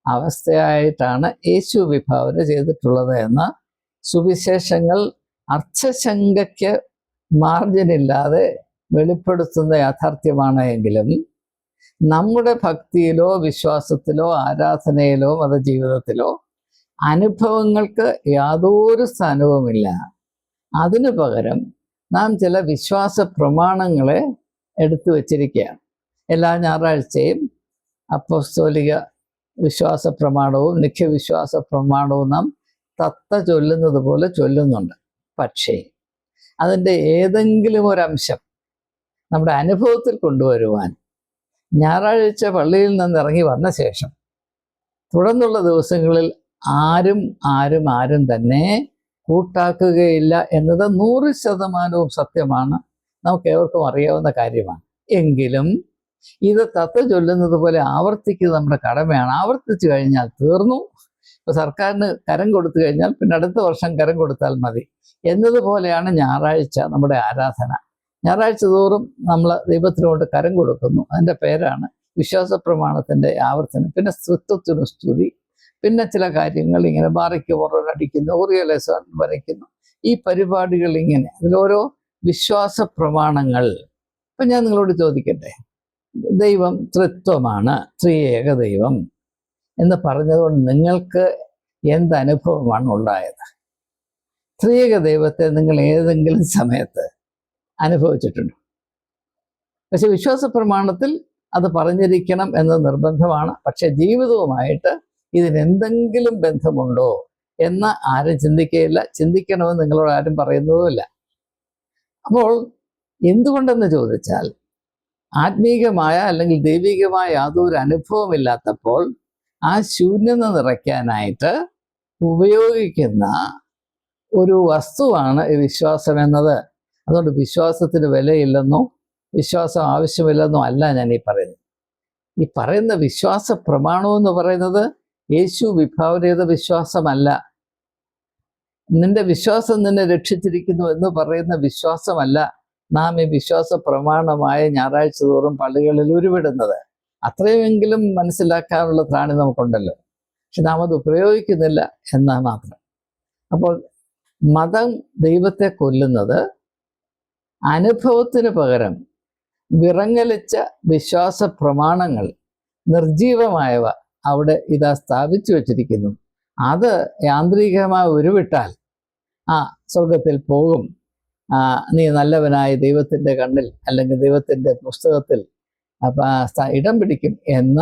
S1: അവസ്ഥയായിട്ടാണ് യേശു വിഭാവന ചെയ്തിട്ടുള്ളത് എന്ന് സുവിശേഷങ്ങൾ അർത്ഥശങ്കയ്ക്ക് മാർജിനില്ലാതെ വെളിപ്പെടുത്തുന്ന യാഥാർത്ഥ്യമാണ്. എങ്കിലും നമ്മുടെ ഭക്തിയിലോ വിശ്വാസത്തിലോ ആരാധനയിലോ മതജീവിതത്തിലോ അനുഭവങ്ങൾക്ക് യാതൊരു സ്ഥാനവുമില്ല. അതിനു പകരം നാം ചില വിശ്വാസ പ്രമാണങ്ങളെ എടുത്തു വച്ചിരിക്കുകയാണ്. എല്ലാ ഞായറാഴ്ചയും അപ്പോസ്തോലിക വിശ്വാസ പ്രമാണവും നിഖ്യവിശ്വാസ പ്രമാണവും നാം തത്ത ചൊല്ലുന്നത് പോലെ ചൊല്ലുന്നുണ്ട്. പക്ഷേ അതിൻ്റെ ഏതെങ്കിലും ഒരംശം നമ്മുടെ അനുഭവത്തിൽ കൊണ്ടുവരുവാൻ ഞായറാഴ്ച പള്ളിയിൽ നിന്ന് ഇറങ്ങി വന്ന ശേഷം തുടർന്നുള്ള ദിവസങ്ങളിൽ ആരും തന്നെ കൂട്ടാക്കുകയില്ല എന്നത് 100% സത്യമാണ്. നമുക്ക് ഏവർക്കും അറിയാവുന്ന കാര്യമാണ്. എങ്കിലും ഇത് തത്ത ചൊല്ലുന്നത് പോലെ ആവർത്തിക്കുന്നത് നമ്മുടെ കടമയാണ്. ആവർത്തിച്ചു കഴിഞ്ഞാൽ തീർന്നു. ഇപ്പോൾ സർക്കാരിന് കരം കൊടുത്തു കഴിഞ്ഞാൽ പിന്നെ അടുത്ത വർഷം കരം കൊടുത്താൽ മതി എന്നതുപോലെയാണ് ഞായറാഴ്ച നമ്മുടെ ആരാധന. ഞായറാഴ്ച തോറും നമ്മൾ ദൈവത്തിനോട് കരം കൊടുക്കുന്നു. അതിൻ്റെ പേരാണ് വിശ്വാസ പ്രമാണത്തിൻ്റെ ആവർത്തനം. പിന്നെ സ്ത്രീത്വത്തിന് സ്തുതി, പിന്നെ ചില കാര്യങ്ങൾ ഇങ്ങനെ ബാറയ്ക്ക് പുറമടിക്കുന്നു, ഓറിയലേസൺ വരയ്ക്കുന്നു. ഈ പരിപാടികൾ ഇങ്ങനെ അതിലോരോ വിശ്വാസ പ്രമാണങ്ങൾ. ഇപ്പം ഞാൻ നിങ്ങളോട് ചോദിക്കട്ടെ, ദൈവം ത്രിത്വമാണ്, ത്രിയേക ദൈവം എന്ന് പറഞ്ഞതുകൊണ്ട് നിങ്ങൾക്ക് എന്തനുഭവമാണ് ഉണ്ടായത്? ത്രിയേക ദൈവത്തെ നിങ്ങൾ ഏതെങ്കിലും സമയത്ത് അനുഭവിച്ചിട്ടുണ്ടോ? പക്ഷെ വിശ്വാസ പ്രമാണത്തിൽ അത് പറഞ്ഞിരിക്കണം എന്ന് നിർബന്ധമാണ്. പക്ഷെ ജീവിതവുമായിട്ട് ഇതിനെന്തെങ്കിലും ബന്ധമുണ്ടോ എന്ന് ആരും ചിന്തിക്കുകയില്ല, ചിന്തിക്കണമെന്ന് നിങ്ങളോട് ആരും പറയുന്നതുമില്ല. അപ്പോൾ എന്തുകൊണ്ടെന്ന് ചോദിച്ചാൽ, ആത്മീകമായ അല്ലെങ്കിൽ ദൈവികമായ യാതൊരു അനുഭവമില്ലാത്തപ്പോൾ ആ ശൂന്യത നിറയ്ക്കാനായിട്ട് ഉപയോഗിക്കുന്ന ഒരു വസ്തുവാണ് ഈ വിശ്വാസം എന്നത്. അതുകൊണ്ട് വിശ്വാസത്തിന് വിലയില്ലെന്നോ വിശ്വാസം ആവശ്യമില്ലെന്നോ അല്ല ഞാൻ ഈ പറയുന്നത്. ഈ പറയുന്ന വിശ്വാസ പ്രമാണം എന്ന് പറയുന്നത് യേശു വിഭാവന ചെയ്ത വിശ്വാസമല്ല. നിന്റെ വിശ്വാസം നിന്നെ രക്ഷിച്ചിരിക്കുന്നു എന്ന് പറയുന്ന വിശ്വാസമല്ല നാം ഈ വിശ്വാസ പ്രമാണമായ ഞായറാഴ്ച തോറും പള്ളികളിൽ ഉരുവിടുന്നത്. അത്രയുമെങ്കിലും മനസ്സിലാക്കാനുള്ള ത്രാണി നമുക്കുണ്ടല്ലോ. പക്ഷെ നാം അത് ഉപയോഗിക്കുന്നില്ല എന്നാൽ മാത്രം. അപ്പോൾ മതം ദൈവത്തെ കൊല്ലുന്നത് അനുഭവത്തിന് പകരം വിറങ്ങലിച്ച വിശ്വാസ പ്രമാണങ്ങൾ, നിർജീവമായവ അവിടെ ഇതാ സ്ഥാപിച്ചു വച്ചിരിക്കുന്നു. അത് യാന്ത്രികമായി ഉരുവിട്ടാൽ സ്വർഗത്തിൽ പോകും, നീ നല്ലവനായ ദൈവത്തിൻ്റെ കണ്ണിൽ അല്ലെങ്കിൽ ദൈവത്തിൻ്റെ പുസ്തകത്തിൽ ഇടം പിടിക്കും എന്ന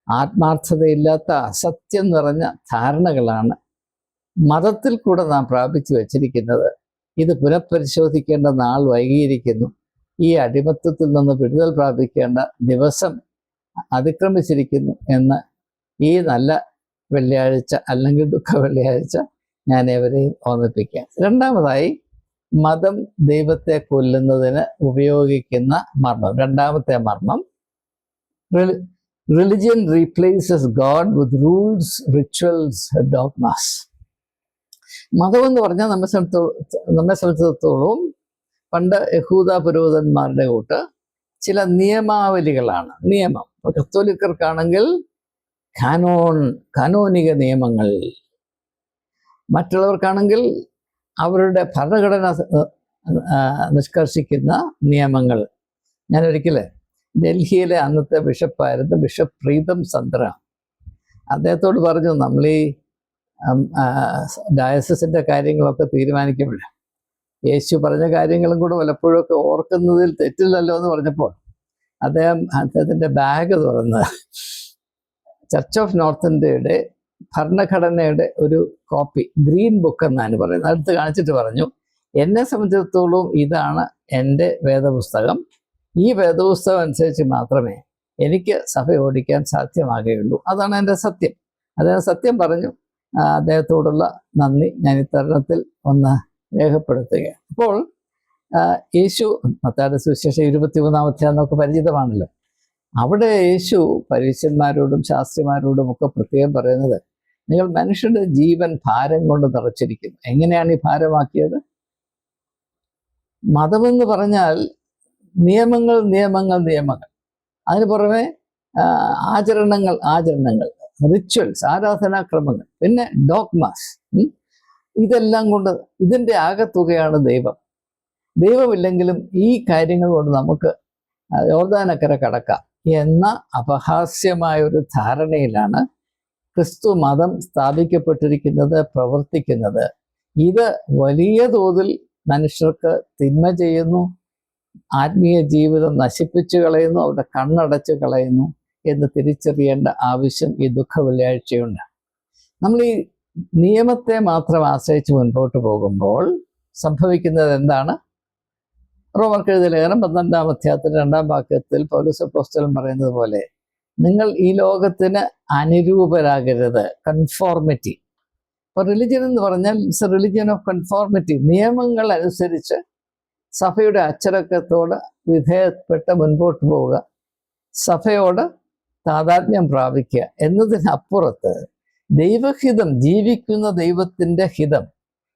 S1: ആത്മാർത്ഥതയില്ലാത്ത അസത്യം നിറഞ്ഞ ധാരണകളാണ് മതത്തിൽ കൂടെ നാം പ്രാപിച്ചു വച്ചിരിക്കുന്നത്. ഇത് പുനഃപരിശോധിക്കേണ്ട നാൾ വൈകിയിരിക്കുന്നു. ഈ അടിമത്തത്തിൽ നിന്ന് വിടുതൽ പ്രാപിക്കേണ്ട ദിവസം അതിക്രമിച്ചിരിക്കുന്നു എന്ന് ഈ നല്ല വെള്ളിയാഴ്ച അല്ലെങ്കിൽ ദുഃഖ വെള്ളിയാഴ്ച ഞാൻ ഏവരെയും ഓർമ്മിപ്പിക്കാം. രണ്ടാമതായി, മതം ദൈവത്തെ കൊല്ലുന്നതിന് ഉപയോഗിക്കുന്ന മർമ്മം. രണ്ടാമത്തെ മർമ്മം, religion replaces God with rules, rituals, dogmas. മതം എന്ന് പറഞ്ഞാൽ നമ്മെ സംബന്ധിച്ചിടത്തോളം പണ്ട് യഹൂദ പുരോഹിതന്മാരുടെ കൂട്ട് ചില നിയമാവലികളാണ്. നിയമം കത്തോലിക്കർക്കാണെങ്കിൽ കാനോനിക നിയമങ്ങൾ, മറ്റുള്ളവർക്കാണെങ്കിൽ അവരുടെ ഭരണഘടന നിഷ്കർഷിക്കുന്ന നിയമങ്ങൾ. ഞാൻ ഒരിക്കൽ ഡൽഹിയിലെ അന്നത്തെ ബിഷപ്പായിരുന്നു ബിഷപ്പ് പ്രീതം സന്ദ്ര. അദ്ദേഹത്തോട് പറഞ്ഞു, നമ്മൾ ഈ ഡയസിൻ്റെ കാര്യങ്ങളൊക്കെ തീരുമാനിക്കുമ്പോൾ യേശു പറഞ്ഞ കാര്യങ്ങളും കൂടെ പലപ്പോഴൊക്കെ ഓർക്കുന്നതിൽ തെറ്റില്ലല്ലോ എന്ന് പറഞ്ഞപ്പോൾ അദ്ദേഹത്തിൻ്റെ ബാഗ് തുറന്ന് ചർച്ച് ഓഫ് നോർത്ത് ഇന്ത്യയുടെ ഭരണഘടനയുടെ ഒരു കോപ്പി, ഗ്രീൻ ബുക്ക് എന്നാണ് പറയുന്നത്, അടുത്ത് കാണിച്ചിട്ട് പറഞ്ഞു, എന്നെ സംബന്ധിച്ചിടത്തോളം ഇതാണ് എൻ്റെ വേദപുസ്തകം. ഈ വേദപുസ്തകം അനുസരിച്ച് മാത്രമേ എനിക്ക് സഭ ഓടിക്കാൻ സാധ്യമാകുകയുള്ളൂ. അതാണ് എൻ്റെ സത്യം. അദ്ദേഹം സത്യം പറഞ്ഞു. അദ്ദേഹത്തോടുള്ള നന്ദി ഞാൻ ഇത്തരണത്തിൽ ഒന്ന് രേഖപ്പെടുത്തുകയാണ്. അപ്പോൾ യേശു മത്തായിയുടെ സുവിശേഷം 23-ാം അധ്യായം നമുക്ക് പരിചിതമാണല്ലോ. അവിടെ യേശു പരീശന്മാരോടും ശാസ്ത്രിമാരോടും ഒക്കെ പ്രത്യേകം പറയുന്നത്, നിങ്ങൾ മനുഷ്യന്റെ ജീവൻ ഭാരം കൊണ്ട് നിറച്ചിരിക്കുന്നു. എങ്ങനെയാണ് ഈ ഭാരമാക്കിയത്? മതമെന്ന് പറഞ്ഞാൽ നിയമങ്ങൾ, നിയമങ്ങൾ, നിയമങ്ങൾ, അതിന് പുറമെ ആചരണങ്ങൾ, ആചരണങ്ങൾ, റിച്വൽസ്, ആരാധനാക്രമങ്ങൾ, പിന്നെ ഡോഗ്മാസ്. ഇതെല്ലാം കൊണ്ട് ഇതിൻ്റെ ആകെത്തുകയാണ് ദൈവം. ദൈവമില്ലെങ്കിലും ഈ കാര്യങ്ങൾ കൊണ്ട് നമുക്ക് യോർദാനക്കര കടക്കാം എന്ന അപഹാസ്യമായ ഒരു ധാരണയിലാണ് ക്രിസ്തു മതം സ്ഥാപിക്കപ്പെട്ടിരിക്കുന്നത്, പ്രവർത്തിക്കുന്നത്. ഇത് വലിയ തോതിൽ മനുഷ്യർക്ക് തിന്മ ചെയ്യുന്നു, ആത്മീയ ജീവിതം നശിപ്പിച്ചു കളയുന്നു, അവരുടെ കണ്ണടച്ച് കളയുന്നു എന്ന് തിരിച്ചറിയേണ്ട ആവശ്യം ഈ ദുഃഖ വെള്ളിയാഴ്ചയുണ്ട്. നമ്മൾ ഈ നിയമത്തെ മാത്രം ആശ്രയിച്ച് മുൻപോട്ട് പോകുമ്പോൾ സംഭവിക്കുന്നത് എന്താണ്? റോമർക്ക് എഴുതിയ ലേഖനം 12-ാം അധ്യായത്തിൽ 2-ാം വാക്യത്തിൽ പൗലോസ് അപ്പോസ്തലൻ പറയുന്നത് പോലെ, നിങ്ങൾ ഈ ലോകത്തിന് അനുരൂപരാകരുത്. കൺഫോർമിറ്റി. അപ്പോൾ റിലിജിയൻ എന്ന് പറഞ്ഞാൽ ഇറ്റ്സ് എ റിലിജിയൻ ഓഫ് കൺഫോർമിറ്റി. നിയമങ്ങൾ അനുസരിച്ച് സഭയുടെ അച്ചടക്കത്തോട് വിധേയപ്പെട്ട് മുൻപോട്ട് പോവുക, സഭയോട് താതാത്മ്യം പ്രാപിക്കുക എന്നതിനപ്പുറത്ത് ദൈവഹിതം, ജീവിക്കുന്ന ദൈവത്തിൻ്റെ ഹിതം,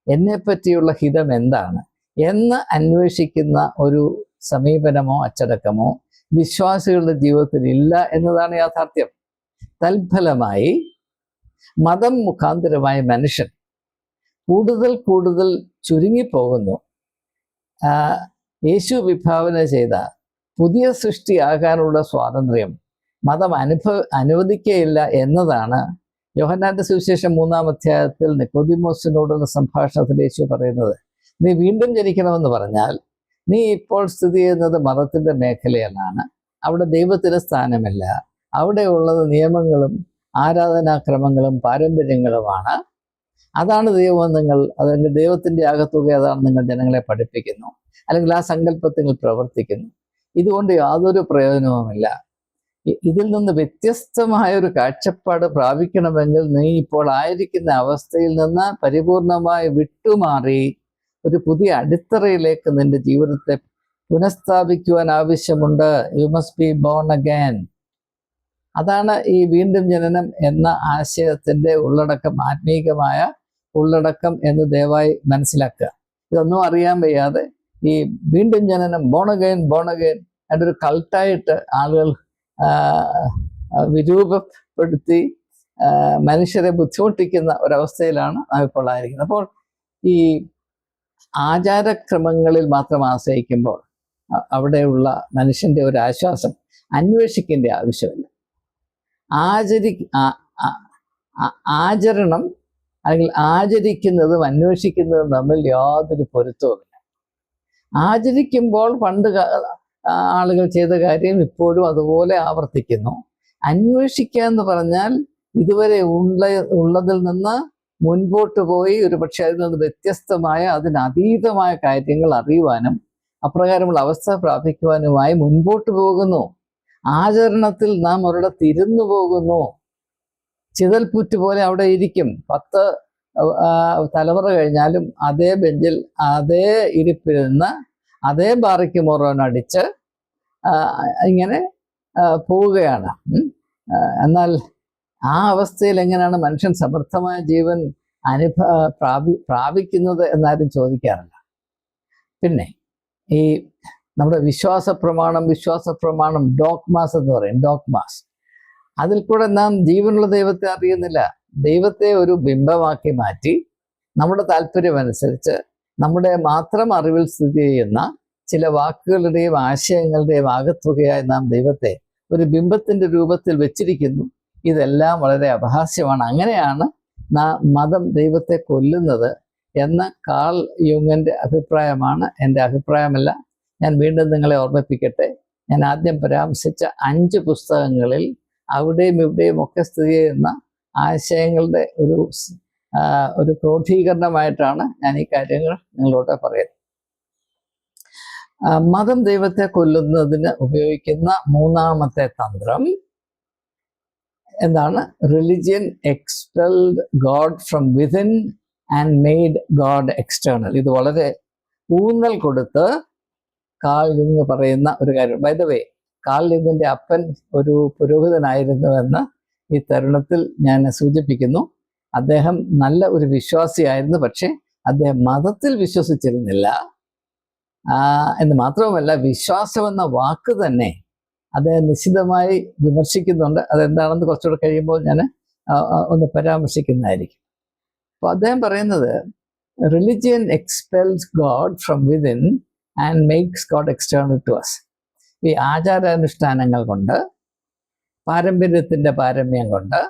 S1: എന്നെപ്പറ്റിയുള്ള ഹിതം എന്താണ് എന്ന് അന്വേഷിക്കുന്ന ഒരു സമീപനമോ അച്ചടക്കമോ വിശ്വാസികളുടെ ജീവിതത്തിൽ ഇല്ല എന്നതാണ് യാഥാർത്ഥ്യം. തൽഫലമായി മതം മുഖാന്തരമായ മനുഷ്യൻ കൂടുതൽ കൂടുതൽ ചുരുങ്ങിപ്പോകുന്നു. ആ, യേശു വിഭാവന ചെയ്ത പുതിയ സൃഷ്ടിയാകാനുള്ള സ്വാതന്ത്ര്യം മതം അനുവദിക്കുകയില്ല എന്നതാണ് യോഹന്നാന്റെ സുവിശേഷം 3-ാം അധ്യായത്തിൽ നിക്കോദിമോസിനോടുള്ള സംഭാഷണത്തിൽ യേശു പറയുന്നത്. നീ വീണ്ടും ജനിക്കണമെന്ന് പറഞ്ഞാൽ നീ ഇപ്പോൾ സ്ഥിതി ചെയ്യുന്നത് മതത്തിന്റെ മേഖലയിലാണ്. അവിടെ ദൈവത്തിന് സ്ഥാനമില്ല. അവിടെ ഉള്ളത് നിയമങ്ങളും ആരാധനാക്രമങ്ങളും പാരമ്പര്യങ്ങളുമാണ്. അതാണ് ദൈവം അല്ലെങ്കിൽ ദൈവത്തിന്റെ ആകത്തുക അതാണ് നിങ്ങൾ ജനങ്ങളെ പഠിപ്പിക്കുന്നു, അല്ലെങ്കിൽ ആ സങ്കല്പത്തിൽ പ്രവർത്തിക്കുന്നു. ഇതുകൊണ്ട് യാതൊരു പ്രയോജനവുമില്ല. ഇതിൽ നിന്ന് വ്യത്യസ്തമായ ഒരു കാഴ്ചപ്പാട് പ്രാപിക്കണമെങ്കിൽ നീ ഇപ്പോൾ ആയിരിക്കുന്ന അവസ്ഥയിൽ നിന്ന് പരിപൂർണമായി വിട്ടുമാറി ഒരു പുതിയ അടിത്തറയിലേക്ക് നിന്റെ ജീവിതത്തെ പുനഃസ്ഥാപിക്കുവാൻ ആവശ്യമുണ്ട്. You must be bone again. അതാണ് ഈ വീണ്ടും ജനനം എന്ന ആശയത്തിന്റെ ഉള്ളടക്കം, ആത്മീകമായ ഉള്ളടക്കം എന്ന് ദയവായി മനസ്സിലാക്കുക. ഇതൊന്നും അറിയാൻ വയ്യാതെ ഈ വീണ്ടും ജനനം, ബോൺ അഗൈൻ അതിൻ്റെ ഒരു കൾട്ടായിട്ട് ആളുകൾ വിരൂപപ്പെടുത്തി മനുഷ്യരെ ബുദ്ധിമുട്ടിക്കുന്ന ഒരവസ്ഥയിലാണ് നാം ഇപ്പോൾ ആയിരിക്കുന്നത്. അപ്പോൾ ഈ ആചാരക്രമങ്ങളിൽ മാത്രം ആശ്രയിക്കുമ്പോൾ അവിടെയുള്ള മനുഷ്യന്റെ ഒരു ആശ്വാസം അന്വേഷിക്കേണ്ട ആവശ്യമില്ല. ആചരണം അല്ലെങ്കിൽ ആചരിക്കുന്നതും അന്വേഷിക്കുന്നതും തമ്മിൽ യാതൊരു പൊരുത്തവുമില്ല. ആചരിക്കുമ്പോൾ പണ്ട് ആളുകൾ ചെയ്ത കാര്യം ഇപ്പോഴും അതുപോലെ ആവർത്തിക്കുന്നു. അന്വേഷിക്കുക എന്ന് പറഞ്ഞാൽ ഇതുവരെ ഉള്ളതിൽ നിന്ന് മുൻപോട്ട് പോയി ഒരു പക്ഷേ അതിൽ നിന്ന് വ്യത്യസ്തമായ അതിനതീതമായ കാര്യങ്ങൾ അറിയുവാനും അപ്രകാരമുള്ള അവസ്ഥ പ്രാപിക്കുവാനുമായി മുൻപോട്ട് പോകുന്നു. ആചരണത്തിൽ നാം ഒരിടത്ത് ഇരുന്നു പോകുന്നു. ചിതൽപുറ്റ് പോലെ അവിടെ ഇരിക്കും. 10 തലമുറ കഴിഞ്ഞാലും അതേ ബെഞ്ചിൽ അതേ ഇരിപ്പിൽ നിന്ന് അതേ ബാറയ്ക്ക് മോറോനടിച്ച് ഇങ്ങനെ പോവുകയാണ്. എന്നാൽ ആ അവസ്ഥയിൽ എങ്ങനെയാണ് മനുഷ്യൻ സമർത്ഥമായ ജീവൻ പ്രാപിക്കുന്നത് എന്നാരും ചോദിക്കാറില്ല. പിന്നെ ഈ നമ്മുടെ വിശ്വാസ പ്രമാണം ഡോഗ്മാസ് എന്ന് പറയും. ഡോഗ്മാസ്, അതിൽ കൂടെ നാം ജീവനുള്ള ദൈവത്തെ അറിയുന്നില്ല. ദൈവത്തെ ഒരു ബിംബമാക്കി മാറ്റി നമ്മുടെ താല്പര്യമനുസരിച്ച് നമ്മുടെ മാത്രം അറിവിൽ സ്ഥിതി ചെയ്യുന്ന ചില വാക്കുകളുടെയും ആശയങ്ങളുടെയും ആകത്തുകയായി നാം ദൈവത്തെ ഒരു ബിംബത്തിന്റെ രൂപത്തിൽ വെച്ചിരിക്കുന്നു. ഇതെല്ലാം വളരെ അപഹാസ്യമാണ്. അങ്ങനെയാണ് മതം ദൈവത്തെ കൊല്ലുന്നത് എന്ന കാൾ യുങ്ങിന്റെ അഭിപ്രായമാണ്. എൻ്റെ അഭിപ്രായമല്ല. ഞാൻ വീണ്ടും നിങ്ങളെ ഓർമ്മിപ്പിക്കട്ടെ. ഞാൻ ആദ്യം പരാമർശിച്ച 5 പുസ്തകങ്ങളിൽ അവിടെയും ഇവിടെയും ഒക്കെ സ്ഥിതി ചെയ്യുന്ന ആശയങ്ങളുടെ ഒരു ക്രോഡീകരണമായിട്ടാണ് ഞാൻ ഈ കാര്യങ്ങൾ നിങ്ങളോട് പറയുന്നത്. മതം ദൈവത്തെ കൊല്ലുന്നതിന് ഉപയോഗിക്കുന്ന 3-ാമത്തെ തന്ത്രം എന്താണ്? Religion expelled God from within and made God external. ഇത് വളരെ ഊന്നൽ കൊടുത്ത് കാൾ യുങ് പറയുന്ന ഒരു കാര്യം. ബൈ ദ വേ, കാൾ യുങ്ങിന്റെ അപ്പൻ ഒരു പുരോഹിതനായിരുന്നുവെന്ന് ഈ തരുണത്തിൽ ഞാൻ സൂചിപ്പിക്കുന്നു. അദ്ദേഹം നല്ല ഒരു വിശ്വാസിയായിരുന്നു. പക്ഷെ അദ്ദേഹം മതത്തിൽ വിശ്വസിച്ചിരുന്നില്ല എന്ന് മാത്രവുമല്ല, വിശ്വാസം എന്ന വാക്ക് തന്നെ അദ്ദേഹം നിശ്ചിതമായി വിമർശിക്കുന്നുണ്ട്. അതെന്താണെന്ന് കുറച്ചുകൂടെ കഴിയുമ്പോൾ ഞാൻ ഒന്ന് പരാമർശിക്കുന്നതായിരിക്കും. അപ്പോൾ അദ്ദേഹം പറയുന്നത് religion expels God from within and makes God external to us. ഈ ആചാരാനുഷ്ഠാനങ്ങൾ കൊണ്ട്, പാരമ്പര്യത്തിൻ്റെ പാരമ്യം കൊണ്ട്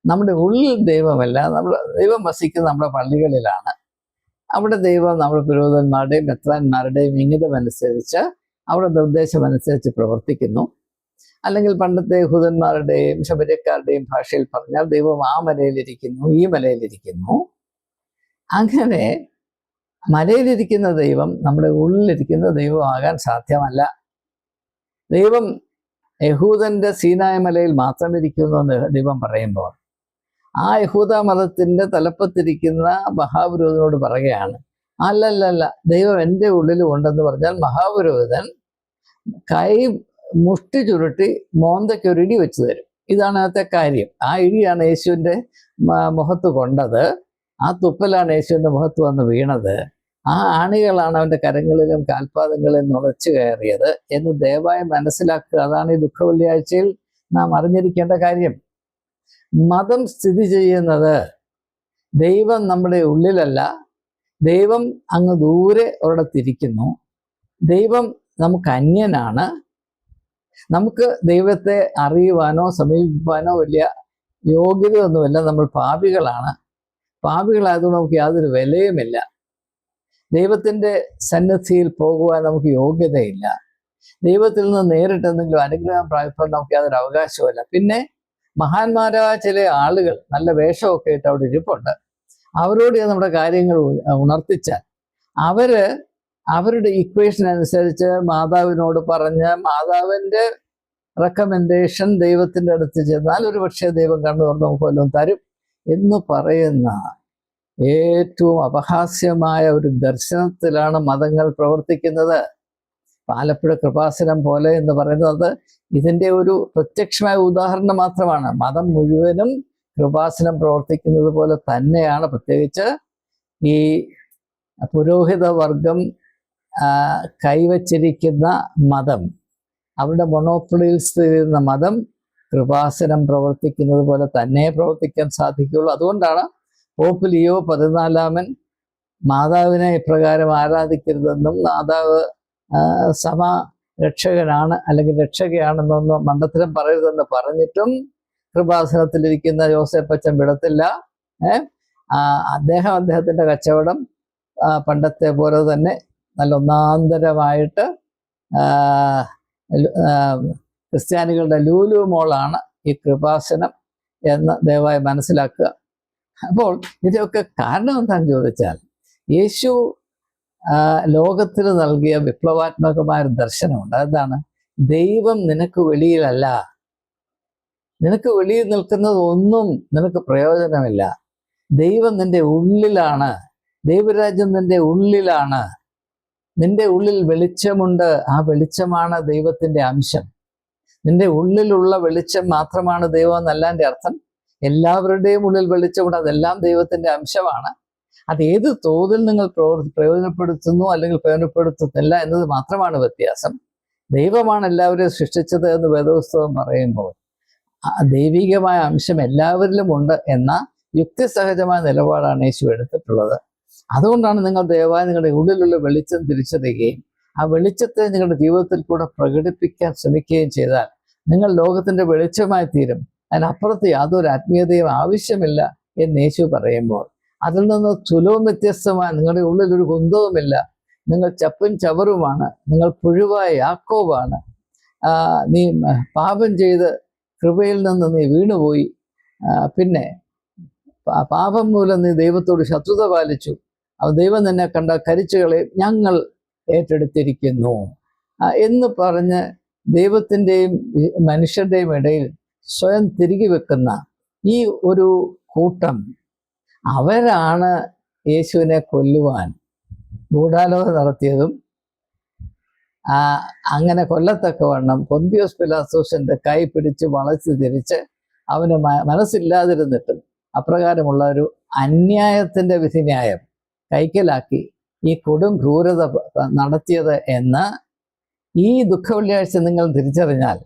S1: നമ്മുടെ ഉള്ളിൽ ദൈവമല്ല. ദൈവം വസിക്കുന്നത് നമ്മുടെ പള്ളികളിലാണ്. അവിടെ ദൈവം നമ്മുടെ പുരോഹിതന്മാരുടെയും മെത്രാന്മാരുടെയും ഇംഗിതമനുസരിച്ച് അവിടെ നിർദ്ദേശമനുസരിച്ച് പ്രവർത്തിക്കുന്നു. അല്ലെങ്കിൽ പണ്ടത്തെ യഹൂദന്മാരുടെയും ശബരിക്കാരുടെയും ഭാഷയിൽ പറഞ്ഞാൽ ദൈവം ആ മലയിലിരിക്കുന്നു, ഈ മലയിലിരിക്കുന്നു. അങ്ങനെ മലയിലിരിക്കുന്ന ദൈവം നമ്മുടെ ഉള്ളിലിരിക്കുന്ന ദൈവമാകാൻ സാധ്യമല്ല. ദൈവം യഹൂദന്റെ സീനായ മലയിൽ മാത്രം ഇരിക്കുന്നു എന്ന് ദൈവം പറയുമ്പോൾ ആ യഹൂദ മതത്തിന്റെ തലപ്പത്തിരിക്കുന്ന മഹാപുരോഹിതനോട് പറയുകയാണ്, അല്ലല്ല ദൈവം എൻ്റെ ഉള്ളിലും ഉണ്ടെന്ന് പറഞ്ഞാൽ മഹാപുരോഹിതൻ കൈ മുഷ്ടി ചുരുട്ടി മോന്തയ്ക്ക് ഒരു ഇടി വെച്ച് തരും. ഇതാണ് അതിനകത്തെ കാര്യം. ആ ഇടിയാണ് യേശുവിൻ്റെ മുഖത്ത് കൊണ്ടത്. ആ തുപ്പലാണ് യേശുവിൻ്റെ മുഖത്ത് വന്ന് വീണത്. ആ ആണികളാണ് അവൻ്റെ കരങ്ങളിലും കാൽപാദങ്ങളിലും നുളച്ചു കയറിയത് എന്ന് ദയവായി മനസ്സിലാക്കുക. അതാണ് ഈ ദുഃഖവെള്ളിയാഴ്ചയിൽ നാം അറിഞ്ഞിരിക്കേണ്ട കാര്യം. മതം സ്ഥിതി ചെയ്യുന്നത് ദൈവം നമ്മുടെ ഉള്ളിലല്ല, ദൈവം അങ്ങ് ദൂരെ ഒരിടത്തിരിക്കുന്നു. ദൈവം നമുക്ക് അന്യനാണ്. നമുക്ക് ദൈവത്തെ അറിയുവാനോ സമീപിപ്പാനോ വലിയ യോഗ്യതയൊന്നുമില്ല. നമ്മൾ പാപികളാണ്. പാപികളായതുകൊണ്ട് നമുക്ക് യാതൊരു വിലയുമില്ല. ദൈവത്തിൻ്റെ സന്നിധിയിൽ പോകുവാൻ നമുക്ക് യോഗ്യതയില്ല. ദൈവത്തിൽ നിന്ന് നേരിട്ട് എന്തെങ്കിലും അനുഗ്രഹം പ്രാപിപ്പാൻ നമുക്ക് യാതൊരു അവകാശവുമില്ല. പിന്നെ മഹാന്മാരായ ചില ആളുകൾ നല്ല വേഷമൊക്കെ ഇട്ട് അവിടെ ഇരിപ്പുണ്ട്. അവരോട് നമ്മുടെ കാര്യങ്ങൾ ഉണർത്തിച്ചാൽ അവരുടെ ഇക്വേഷൻ അനുസരിച്ച് മാതാവിനോട് പറഞ്ഞ് മാതാവിൻ്റെ റെക്കമെൻഡേഷൻ ദൈവത്തിൻ്റെ അടുത്ത് ചെന്നാൽ ഒരു പക്ഷേ ദൈവം കണ്ണു തുറന്ന് നമുക്ക് വല്ലതും തരും എന്ന് പറയുന്ന ഏറ്റവും അപഹാസ്യമായ ഒരു ദർശനത്തിലാണ് മതങ്ങൾ പ്രവർത്തിക്കുന്നത്. ആലപ്പുഴ കൃപാസനം പോലെ എന്ന് പറയുന്നത് ഇതിൻ്റെ ഒരു പ്രത്യക്ഷമായ ഉദാഹരണം മാത്രമാണ്. മതം മുഴുവനും കൃപാസനം പ്രവർത്തിക്കുന്നത് പോലെ തന്നെയാണ്. പ്രത്യേകിച്ച് ഈ പുരോഹിത വർഗം കൈവച്ചിരിക്കുന്ന മതം, അവരുടെ മൊണോപ്പൊളിയിൽ സ്ഥിതി ചെയ്യുന്ന മതം കൃപാസനം പ്രവർത്തിക്കുന്നത് പോലെ തന്നെ പ്രവർത്തിക്കാൻ സാധിക്കുകയുള്ളൂ. അതുകൊണ്ടാണ് പോപ്പ് ലിയോ 14 മാതാവിനെ ഇപ്രകാരം ആരാധിക്കരുതെന്നും മാതാവ് രക്ഷകനാണ് അല്ലെങ്കിൽ രക്ഷകയാണെന്നൊന്നും മണ്ടത്തരം പറയരുതെന്ന് പറഞ്ഞിട്ടും കൃപാസനത്തിലിരിക്കുന്ന ജോസഫച്ചൻ വിടത്തില്ല. അദ്ദേഹത്തിൻ്റെ കച്ചവടം പണ്ടത്തെ പോലെ തന്നെ നല്ല ഒന്നാന്തരമായിട്ട് ക്രിസ്ത്യാനികളുടെ ലൂലു മോളാണ് ഈ കൃപാസനം എന്ന് ദയവായി മനസ്സിലാക്കുക. അപ്പോൾ ഇതൊക്കെ കാരണം എന്താണെന്ന് ചോദിച്ചാൽ യേശു ലോകത്തിന് നൽകിയ വിപ്ലവാത്മകമായ ഒരു ദർശനമുണ്ട്. അതാണ് ദൈവം നിനക്ക് വെളിയിലല്ല. നിനക്ക് വെളിയിൽ നിൽക്കുന്നത് ഒന്നും നിനക്ക് പ്രയോജനമില്ല. ദൈവം നിന്റെ ഉള്ളിലാണ്. ദൈവരാജ്യം നിന്റെ ഉള്ളിലാണ്. നിന്റെ ഉള്ളിൽ വെളിച്ചമുണ്ട്. ആ വെളിച്ചമാണ് ദൈവത്തിൻ്റെ അംശം. നിന്റെ ഉള്ളിലുള്ള വെളിച്ചം മാത്രമാണ് ദൈവം എന്നല്ല എൻ്റെ അർത്ഥം. എല്ലാവരുടെയും ഉള്ളിൽ വെളിച്ചമുണ്ട്. അതെല്ലാം ദൈവത്തിൻ്റെ അംശമാണ്. അത് ഏത് തോതിൽ നിങ്ങൾ പ്രയോജനപ്പെടുത്തുന്നു അല്ലെങ്കിൽ പ്രയോജനപ്പെടുത്തുന്നില്ല എന്നത് മാത്രമാണ് വ്യത്യാസം. ദൈവമാണ് എല്ലാവരെയും സൃഷ്ടിച്ചത് എന്ന് വേദപുസ്തകം പറയുമ്പോൾ ദൈവികമായ അംശം എല്ലാവരിലും ഉണ്ട് എന്ന യുക്തിസഹജമായ നിലപാടാണ് യേശു എടുത്തിട്ടുള്ളത്. അതുകൊണ്ടാണ് നിങ്ങൾ ദയവായി നിങ്ങളുടെ ഉള്ളിലുള്ള വെളിച്ചം തിരിച്ചറിയുകയും ആ വെളിച്ചത്തെ നിങ്ങളുടെ ജീവിതത്തിൽ കൂടെ പ്രകടിപ്പിക്കാൻ ശ്രമിക്കുകയും ചെയ്താൽ നിങ്ങൾ ലോകത്തിൻ്റെ വെളിച്ചമായി തീരും. അതിനപ്പുറത്ത് യാതൊരു ആത്മീയതയും ആവശ്യമില്ല എന്ന് യേശു പറയുമ്പോൾ അതിൽ നിന്ന് തുലവും വ്യത്യസ്തമായ നിങ്ങളുടെ ഉള്ളിൽ ഒരു കുന്തവുമില്ല. നിങ്ങൾ ചപ്പും ചവറുമാണ്. നിങ്ങൾ പുഴുവായ യാക്കോബാണ്. നീ പാപം ചെയ്ത് കൃപയിൽ നിന്ന് നീ വീണുപോയി. പിന്നെ പാപം മൂലം നീ ദൈവത്തോട് ശത്രുത പാലിച്ചു. ദൈവം നിന്നെ കണ്ട കരിച്ചുകളെ ഞങ്ങൾ ഏറ്റെടുത്തിരിക്കുന്നു എന്ന് പറഞ്ഞ് ദൈവത്തിൻ്റെയും മനുഷ്യരുടെയും ഇടയിൽ സ്വയം തിരികെ വെക്കുന്ന ഈ ഒരു കൂട്ടം, അവരാണ് യേശുവിനെ കൊല്ലുവാൻ ഗൂഢാലോചന നടത്തിയതും അങ്ങനെ കൊല്ലത്തക്കവണ്ണം പൊന്തിയോസ് പിലാത്തോസിന്റെ കൈ പിടിച്ച് വളച്ചു തിരിച്ച് അവന് മനസ്സില്ലാതിരുന്നിട്ടും അപ്രകാരമുള്ള ഒരു അന്യായത്തിൻ്റെ വിധിന്യായം കൈക്കലാക്കി ഈ കൊടും ക്രൂരത നടത്തിയത് എന്ന് ഈ ദുഃഖവെള്ളിയാഴ്ച നിങ്ങൾ തിരിച്ചറിഞ്ഞാൽ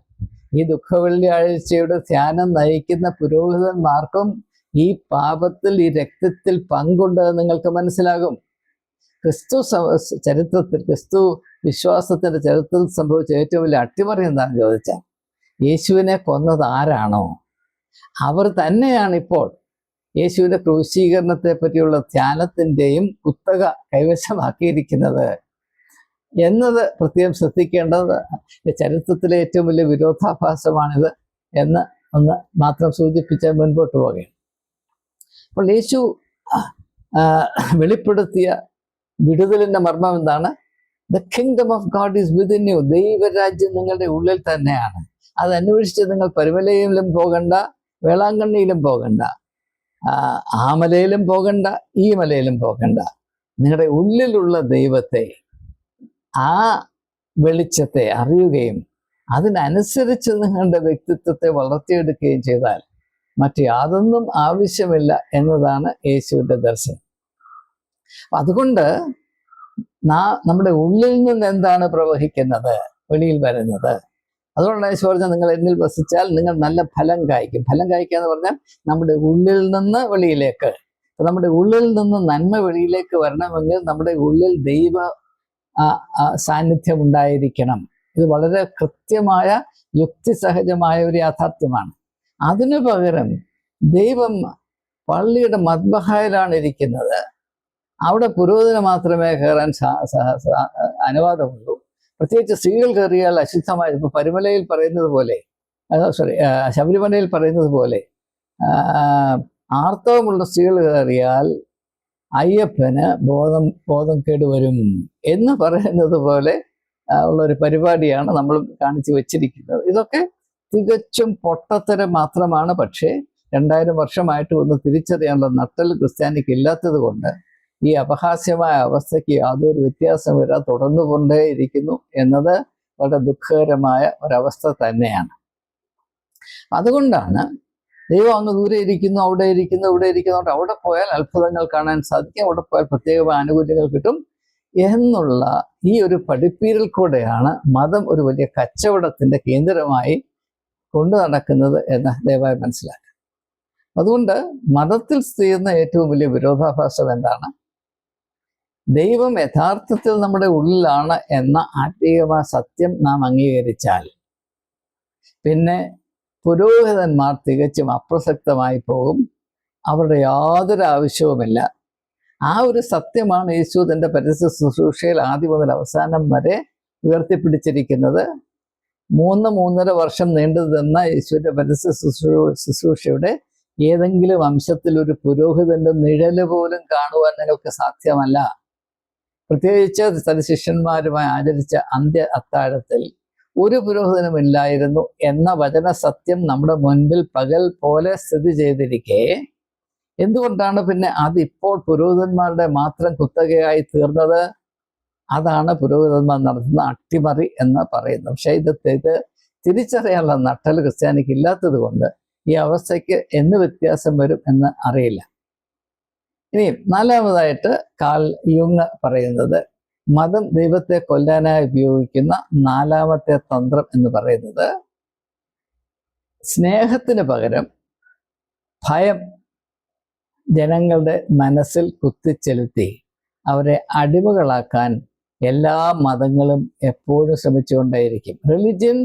S1: ഈ ദുഃഖവെള്ളിയാഴ്ചയുടെ ധ്യാനം നയിക്കുന്ന പുരോഹിതന്മാർക്കും ഈ പാപത്തിൽ ഈ രക്തത്തിൽ പങ്കുണ്ട് നിങ്ങൾക്ക് മനസ്സിലാകും. ക്രിസ്തു ചരിത്രത്തിൽ, ക്രിസ്തു വിശ്വാസത്തിൻ്റെ ചരിത്രത്തിൽ സംഭവിച്ച ഏറ്റവും വലിയ അട്ടിമറി എന്താണെന്ന് ചോദിച്ചാൽ യേശുവിനെ കൊന്നത് ആരാണോ അവർ തന്നെയാണ് ഇപ്പോൾ യേശുവിൻ്റെ ക്രൂശീകരണത്തെ പറ്റിയുള്ള ധ്യാനത്തിൻ്റെയും കുത്തക കൈവശമാക്കിയിരിക്കുന്നത് എന്നത് പ്രത്യേകം ശ്രദ്ധിക്കേണ്ടത്. ചരിത്രത്തിലെ ഏറ്റവും വലിയ വിരോധാഭാസമാണിത് എന്ന് ഒന്ന് മാത്രം സൂചിപ്പിച്ച് മുൻപോട്ട് പോവുകയാണ്. അപ്പോൾ യേശു വെളിപ്പെടുത്തിയ വിടുതലിൻ്റെ മർമ്മം എന്താണ്? The kingdom of God is within you. ദൈവരാജ്യം നിങ്ങളുടെ ഉള്ളിൽ തന്നെയാണ്. അത് അന്വേഷിച്ച് നിങ്ങൾ പരുമലയിലും പോകണ്ട, വേളാങ്കണ്ണിയിലും പോകണ്ട, ആ മലയിലും പോകണ്ട, ഈ മലയിലും പോകണ്ട. നിങ്ങളുടെ ഉള്ളിലുള്ള ദൈവത്തെ, ആ വെളിച്ചത്തെ അറിയുകയും അതിനനുസരിച്ച് നിങ്ങളുടെ വ്യക്തിത്വത്തെ വളർത്തിയെടുക്കുകയും ചെയ്താൽ മറ്റു യാതൊന്നും ആവശ്യമില്ല എന്നതാണ് യേശുവിൻ്റെ ദർശനം. അതുകൊണ്ട് നമ്മുടെ ഉള്ളിൽ നിന്ന് എന്താണ് പ്രവഹിക്കുന്നത് വെളിയിൽ വരുന്നത്. അതുകൊണ്ടാണ് യേശു പറഞ്ഞാൽ നിങ്ങൾ എന്നിൽ വസിച്ചാൽ നിങ്ങൾ നല്ല ഫലം കായ്ക്കും. ഫലം കായ്ക്കുക എന്ന് പറഞ്ഞാൽ നമ്മുടെ ഉള്ളിൽ നിന്ന് വെളിയിലേക്ക്. നമ്മുടെ ഉള്ളിൽ നിന്ന് നന്മ വെളിയിലേക്ക് വരണമെങ്കിൽ നമ്മുടെ ഉള്ളിൽ ദൈവ സാന്നിധ്യം ഉണ്ടായിരിക്കണം. ഇത് വളരെ കൃത്യമായ യുക്തിസഹജമായ ഒരു യാഥാർത്ഥ്യമാണ്. അതിനു പകരം ദൈവം പള്ളിയുടെ മദ്ബഹായിലാണ് ഇരിക്കുന്നത്, അവിടെ പുരോഹിതന് മാത്രമേ കയറാൻ അനുവാദമുള്ളൂ, പ്രത്യേകിച്ച് സ്ത്രീകൾ കയറിയാൽ അശുദ്ധമായി, ഇപ്പൊ പരുമലയിൽ പറയുന്നത് പോലെ, ശബരിമലയിൽ പറയുന്നത് പോലെ ആർത്തവമുള്ള സ്ത്രീകൾ കയറിയാൽ അയ്യപ്പന് ബോധം കേടുവരും എന്ന് പറയുന്നത് പോലെ ഉള്ളൊരു പരിപാടിയാണ് നമ്മൾ കാണിച്ചു വെച്ചിരിക്കുന്നത്. ഇതൊക്കെ തികച്ചും പൊട്ടത്തരം മാത്രമാണ്. പക്ഷേ 2000 വർഷമായിട്ട് ഒന്ന് തിരിച്ചറിയാനുള്ള നട്ടൽ ക്രിസ്ത്യാനിക്ക് ഇല്ലാത്തത് കൊണ്ട് ഈ അപഹാസ്യമായ അവസ്ഥയ്ക്ക് യാതൊരു വ്യത്യാസം വരാതെ തുടർന്നുകൊണ്ടേയിരിക്കുന്നു എന്നത് വളരെ ദുഃഖകരമായ ഒരവസ്ഥ തന്നെയാണ്. അതുകൊണ്ടാണ് ദൈവം അങ്ങ് ദൂരെ ഇരിക്കുന്നു, അവിടെ ഇരിക്കുന്നു, ഇവിടെ ഇരിക്കുന്നതുകൊണ്ട് അവിടെ പോയാൽ അത്ഭുതങ്ങൾ കാണാൻ സാധിക്കും, അവിടെ പോയാൽ പ്രത്യേകമായ ആനുകൂല്യങ്ങൾ കിട്ടും എന്നുള്ള ഈ ഒരു പഠിപ്പീരിൽ കൂടെയാണ് മതം ഒരു വലിയ കച്ചവടത്തിൻ്റെ കേന്ദ്രമായി കൊണ്ടു നടക്കുന്നത് എന്ന് ദയവായി മനസ്സിലാക്കുക. അതുകൊണ്ട് മതത്തിൽ ചെയ്യുന്ന ഏറ്റവും വലിയ വിരോധാഭാസം എന്താണ്? ദൈവം യഥാർത്ഥത്തിൽ നമ്മുടെ ഉള്ളിലാണ് എന്ന ആത്മീയമായ സത്യം നാം അംഗീകരിച്ചാൽ പിന്നെ പുരോഹിതന്മാർ തികച്ചും അപ്രസക്തമായി പോകും. അവരുടെ യാതൊരു ആവശ്യവുമില്ല. ആ ഒരു സത്യമാണ് യേശു തൻ്റെ പരസ്യ ശുശ്രൂഷയിൽ ആദ്യം മുതൽ അവസാനം വരെ ഉയർത്തിപ്പിടിച്ചിരിക്കുന്നത്. 3.5 വർഷം നീണ്ടു നിന്ന യേശുവിൻ്റെ പരസ്യ ശുശ്രൂഷയുടെ ഏതെങ്കിലും അംശത്തിൽ ഒരു പുരോഹിതന്റെ നിഴല് പോലും കാണുവാൻ നിങ്ങൾക്ക് സാധ്യമല്ല. പ്രത്യേകിച്ച് തന്റെ ശിഷ്യന്മാരുമായി ആചരിച്ച അന്ത്യ അത്താഴത്തിൽ ഒരു പുരോഹിതനുമില്ലായിരുന്നു എന്ന വചന സത്യം നമ്മുടെ മുൻപിൽ പകൽ പോലെ സ്ഥിതി ചെയ്തിരിക്കെ എന്തുകൊണ്ടാണ് പിന്നെ അതിപ്പോൾ പുരോഹിതന്മാരുടെ മാത്രം കുത്തകയായി തീർന്നത്? അതാണ് പുരോഹിതന്മാർ നടത്തുന്ന അട്ടിമറി എന്ന് പറയുന്നത്. പക്ഷേ ഇത് തിരിച്ചറിയാനുള്ള നട്ടൽ ക്രിസ്ത്യാനിക്ക് ഇല്ലാത്തത് കൊണ്ട് ഈ അവസ്ഥയ്ക്ക് എന്ന് വ്യത്യാസം വരും എന്ന് അറിയില്ല. ഇനി 4-മതായിട്ട് കാൾ യുങ് പറയുന്നത് മതം ദൈവത്തെ കൊല്ലാനായി ഉപയോഗിക്കുന്ന 4-മത്തെ തന്ത്രം എന്ന് പറയുന്നത് സ്നേഹത്തിന് പകരം ഭയം ജനങ്ങളുടെ മനസ്സിൽ കുത്തിച്ചെലുത്തി അവരെ അടിമകളാക്കാൻ എല്ലാ മതങ്ങളും എപ്പോഴും ശ്രമിച്ചുകൊണ്ടേയിരിക്കും. Religion